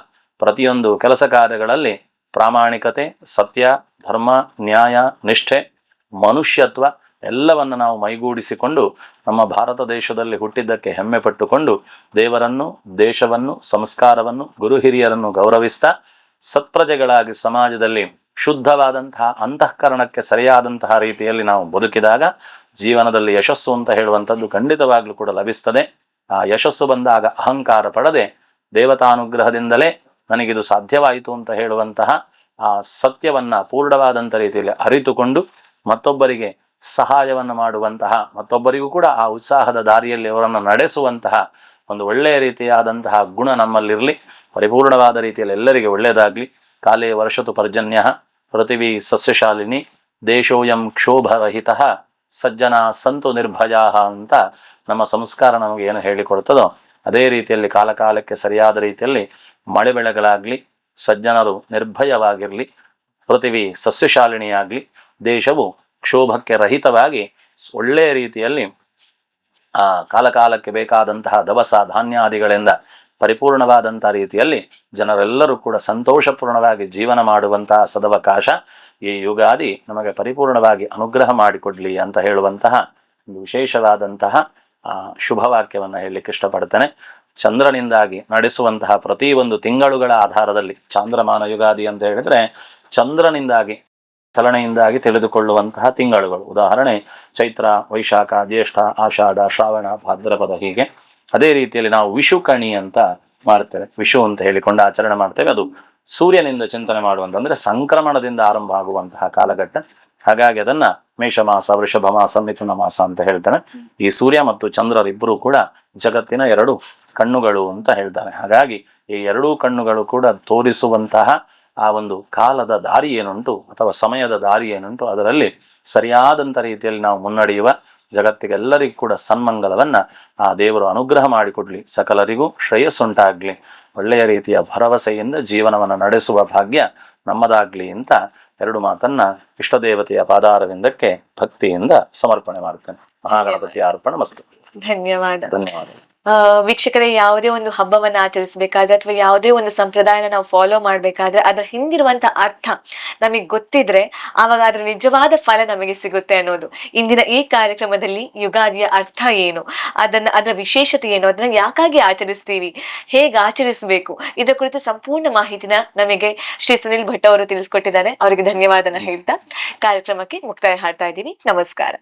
ಪ್ರತಿಯೊಂದು ಕೆಲಸ ಕಾರ್ಯಗಳಲ್ಲಿ ಪ್ರಾಮಾಣಿಕತೆ, ಸತ್ಯ, ಧರ್ಮ, ನ್ಯಾಯ, ನಿಷ್ಠೆ, ಮನುಷ್ಯತ್ವ ಎಲ್ಲವನ್ನು ನಾವು ಮೈಗೂಡಿಸಿಕೊಂಡು ನಮ್ಮ ಭಾರತ ದೇಶದಲ್ಲಿ ಹುಟ್ಟಿದ್ದಕ್ಕೆ ಹೆಮ್ಮೆ ಪಟ್ಟುಕೊಂಡು ದೇವರನ್ನು, ದೇಶವನ್ನು, ಸಂಸ್ಕಾರವನ್ನು, ಗುರು ಹಿರಿಯರನ್ನು ಗೌರವಿಸ್ತಾ ಸತ್ಪ್ರಜೆಗಳಾಗಿ ಸಮಾಜದಲ್ಲಿ ಶುದ್ಧವಾದಂತಹ ಅಂತಃಕರಣಕ್ಕೆ ಸರಿಯಾದಂತಹ ರೀತಿಯಲ್ಲಿ ನಾವು ಬದುಕಿದಾಗ ಜೀವನದಲ್ಲಿ ಯಶಸ್ಸು ಅಂತ ಹೇಳುವಂಥದ್ದು ಖಂಡಿತವಾಗ್ಲೂ ಕೂಡ ಲಭಿಸ್ತದೆ. ಆ ಯಶಸ್ಸು ಬಂದಾಗ ಅಹಂಕಾರ ಪಡದೆ ದೇವತಾನುಗ್ರಹದಿಂದಲೇ ನನಗಿದು ಸಾಧ್ಯವಾಯಿತು ಅಂತ ಹೇಳುವಂತಹ ಆ ಸತ್ಯವನ್ನ ಪೂರ್ಣವಾದಂಥ ರೀತಿಯಲ್ಲಿ ಅರಿತುಕೊಂಡು ಮತ್ತೊಬ್ಬರಿಗೆ ಸಹಾಯವನ್ನು ಮಾಡುವಂತಹ, ಮತ್ತೊಬ್ಬರಿಗೂ ಕೂಡ ಆ ಉತ್ಸಾಹದ ದಾರಿಯಲ್ಲಿ ಅವರನ್ನು ನಡೆಸುವಂತಹ ಒಂದು ಒಳ್ಳೆಯ ರೀತಿಯಾದಂತಹ ಗುಣ ನಮ್ಮಲ್ಲಿರಲಿ. ಪರಿಪೂರ್ಣವಾದ ರೀತಿಯಲ್ಲಿ ಎಲ್ಲರಿಗೆ ಒಳ್ಳೆಯದಾಗ್ಲಿ. ಕಾಲೇ ವರ್ಷತು ಪರ್ಜನ್ಯ ಪೃಥಿವಿ ಸಸ್ಯಶಾಲಿನಿ ದೇಶೋಯಂ ಕ್ಷೋಭರಹಿತ ಸಜ್ಜನ ಸಂತು ನಿರ್ಭಯಾ ಅಂತ ನಮ್ಮ ಸಂಸ್ಕಾರ ನಮಗೆ ಏನು ಹೇಳಿಕೊಡ್ತದೋ ಅದೇ ರೀತಿಯಲ್ಲಿ ಕಾಲಕಾಲಕ್ಕೆ ಸರಿಯಾದ ರೀತಿಯಲ್ಲಿ ಮಳೆ ಬೆಳೆಗಳಾಗ್ಲಿ, ಸಜ್ಜನರು ನಿರ್ಭಯವಾಗಿರ್ಲಿ, ಪೃಥಿವಿ ಸಸ್ಯಶಾಲಿನಿಯಾಗ್ಲಿ, ದೇಶವು ಕ್ಷೋಭಕ್ಕೆ ರಹಿತವಾಗಿ ಒಳ್ಳೆಯ ರೀತಿಯಲ್ಲಿ ಕಾಲಕಾಲಕ್ಕೆ ಬೇಕಾದಂತಹ ದವಸ ಧಾನ್ಯಾದಿಗಳಿಂದ ಪರಿಪೂರ್ಣವಾದಂತಹ ರೀತಿಯಲ್ಲಿ ಜನರೆಲ್ಲರೂ ಕೂಡ ಸಂತೋಷಪೂರ್ಣವಾಗಿ ಜೀವನ ಮಾಡುವಂತಹ ಸದವಕಾಶ ಈ ಯುಗಾದಿ ನಮಗೆ ಪರಿಪೂರ್ಣವಾಗಿ ಅನುಗ್ರಹ ಮಾಡಿಕೊಡ್ಲಿ ಅಂತ ಹೇಳುವಂತಹ ಒಂದು ವಿಶೇಷವಾದಂತಹ ಶುಭವಾಕ್ಯವನ್ನು ಹೇಳಲಿಕ್ಕೆ ಇಷ್ಟಪಡ್ತೇನೆ. ಚಂದ್ರನಿಂದಾಗಿ ನಡೆಸುವಂತಹ ಪ್ರತಿ ಒಂದು ತಿಂಗಳುಗಳ ಆಧಾರದಲ್ಲಿ, ಚಾಂದ್ರಮಾನ ಯುಗಾದಿ ಅಂತ ಹೇಳಿದ್ರೆ ಚಂದ್ರನಿಂದಾಗಿ ಚಲನೆಯಿಂದಾಗಿ ತಿಳಿದುಕೊಳ್ಳುವಂತಹ ತಿಂಗಳುಗಳು. ಉದಾಹರಣೆ ಚೈತ್ರ, ವೈಶಾಖ, ಜ್ಯೇಷ್ಠ, ಆಷಾಢ, ಶ್ರಾವಣ, ಭಾದ್ರಪದ, ಹೀಗೆ. ಅದೇ ರೀತಿಯಲ್ಲಿ ನಾವು ವಿಷುಕಣಿ ಅಂತ ಮಾಡ್ತೇವೆ, ವಿಷು ಅಂತ ಹೇಳಿಕೊಂಡು ಆಚರಣೆ ಮಾಡ್ತೇವೆ. ಅದು ಸೂರ್ಯನಿಂದ ಚಿಂತನೆ ಮಾಡುವಂತ, ಅಂದ್ರೆ ಸಂಕ್ರಮಣದಿಂದ ಆರಂಭ ಆಗುವಂತಹ ಕಾಲಘಟ್ಟ. ಹಾಗಾಗಿ ಅದನ್ನ ಮೇಷಮಾಸ, ವೃಷಭ ಮಾಸ, ಮಿಥುನ ಮಾಸ ಅಂತ ಹೇಳ್ತಾನೆ. ಈ ಸೂರ್ಯ ಮತ್ತು ಚಂದ್ರರಿಬ್ಬರು ಕೂಡ ಜಗತ್ತಿನ ಎರಡು ಕಣ್ಣುಗಳು ಅಂತ ಹೇಳ್ತಾರೆ. ಹಾಗಾಗಿ ಈ ಎರಡೂ ಕಣ್ಣುಗಳು ಕೂಡ ತೋರಿಸುವಂತಹ ಆ ಒಂದು ಕಾಲದ ದಾರಿ ಏನುಂಟು ಅಥವಾ ಸಮಯದ ದಾರಿ ಏನುಂಟು ಅದರಲ್ಲಿ ಸರಿಯಾದಂಥ ರೀತಿಯಲ್ಲಿ ನಾವು ಮುನ್ನಡೆಯುವ, ಜಗತ್ತಿಗೆಲ್ಲರಿಗೂ ಕೂಡ ಸನ್ಮಂಗಲವನ್ನ ಆ ದೇವರು ಅನುಗ್ರಹ ಮಾಡಿಕೊಡ್ಲಿ, ಸಕಲರಿಗೂ ಶ್ರೇಯಸ್ಸುಂಟಾಗ್ಲಿ, ಒಳ್ಳೆಯ ರೀತಿಯ ಭರವಸೆಯಿಂದ ಜೀವನವನ್ನು ನಡೆಸುವ ಭಾಗ್ಯ ನಮ್ಮದಾಗ್ಲಿ ಅಂತ ಎರಡು ಮಾತನ್ನ ಇಷ್ಟ ದೇವತೆಯ ಪಾದಾರವಿಂದಕ್ಕೆ ಭಕ್ತಿಯಿಂದ ಸಮರ್ಪಣೆ ಮಾಡ್ತೇನೆ. ಮಹಾಗಣಪತಿ ಅರ್ಪಣ ಮಸ್ತು. ಧನ್ಯವಾದ. ಧನ್ಯವಾದ. ವೀಕ್ಷಕರೇ, ಯಾವುದೇ ಒಂದು ಹಬ್ಬವನ್ನ ಆಚರಿಸಬೇಕಾದ್ರೆ ಅಥವಾ ಯಾವುದೇ ಒಂದು ಸಂಪ್ರದಾಯನ ನಾವು ಫಾಲೋ ಮಾಡ್ಬೇಕಾದ್ರೆ ಅದರ ಹಿಂದಿರುವಂತ ಅರ್ಥ ನಮಗೆ ಗೊತ್ತಿದ್ರೆ ಆವಾಗ ಅದರ ನಿಜವಾದ ಫಲ ನಮಗೆ ಸಿಗುತ್ತೆ ಅನ್ನೋದು ಇಂದಿನ ಈ ಕಾರ್ಯಕ್ರಮದಲ್ಲಿ ಯುಗಾದಿಯ ಅರ್ಥ ಏನು, ಅದರ ವಿಶೇಷತೆ ಏನು, ಅದನ್ನ ಯಾಕಾಗಿ ಆಚರಿಸ್ತೀವಿ, ಹೇಗೆ ಆಚರಿಸಬೇಕು, ಇದರ ಕುರಿತು ಸಂಪೂರ್ಣ ಮಾಹಿತಿನ ನಮಗೆ ಶ್ರೀ ಸುನಿಲ್ ಭಟ್ ಅವರು ತಿಳಿಸ್ಕೊಟ್ಟಿದ್ದಾರೆ. ಅವರಿಗೆ ಧನ್ಯವಾದನ ಹೇಳ್ತಾ ಕಾರ್ಯಕ್ರಮಕ್ಕೆ ಮುಕ್ತಾಯ ಹಾಡ್ತಾ ಇದ್ದೀನಿ. ನಮಸ್ಕಾರ.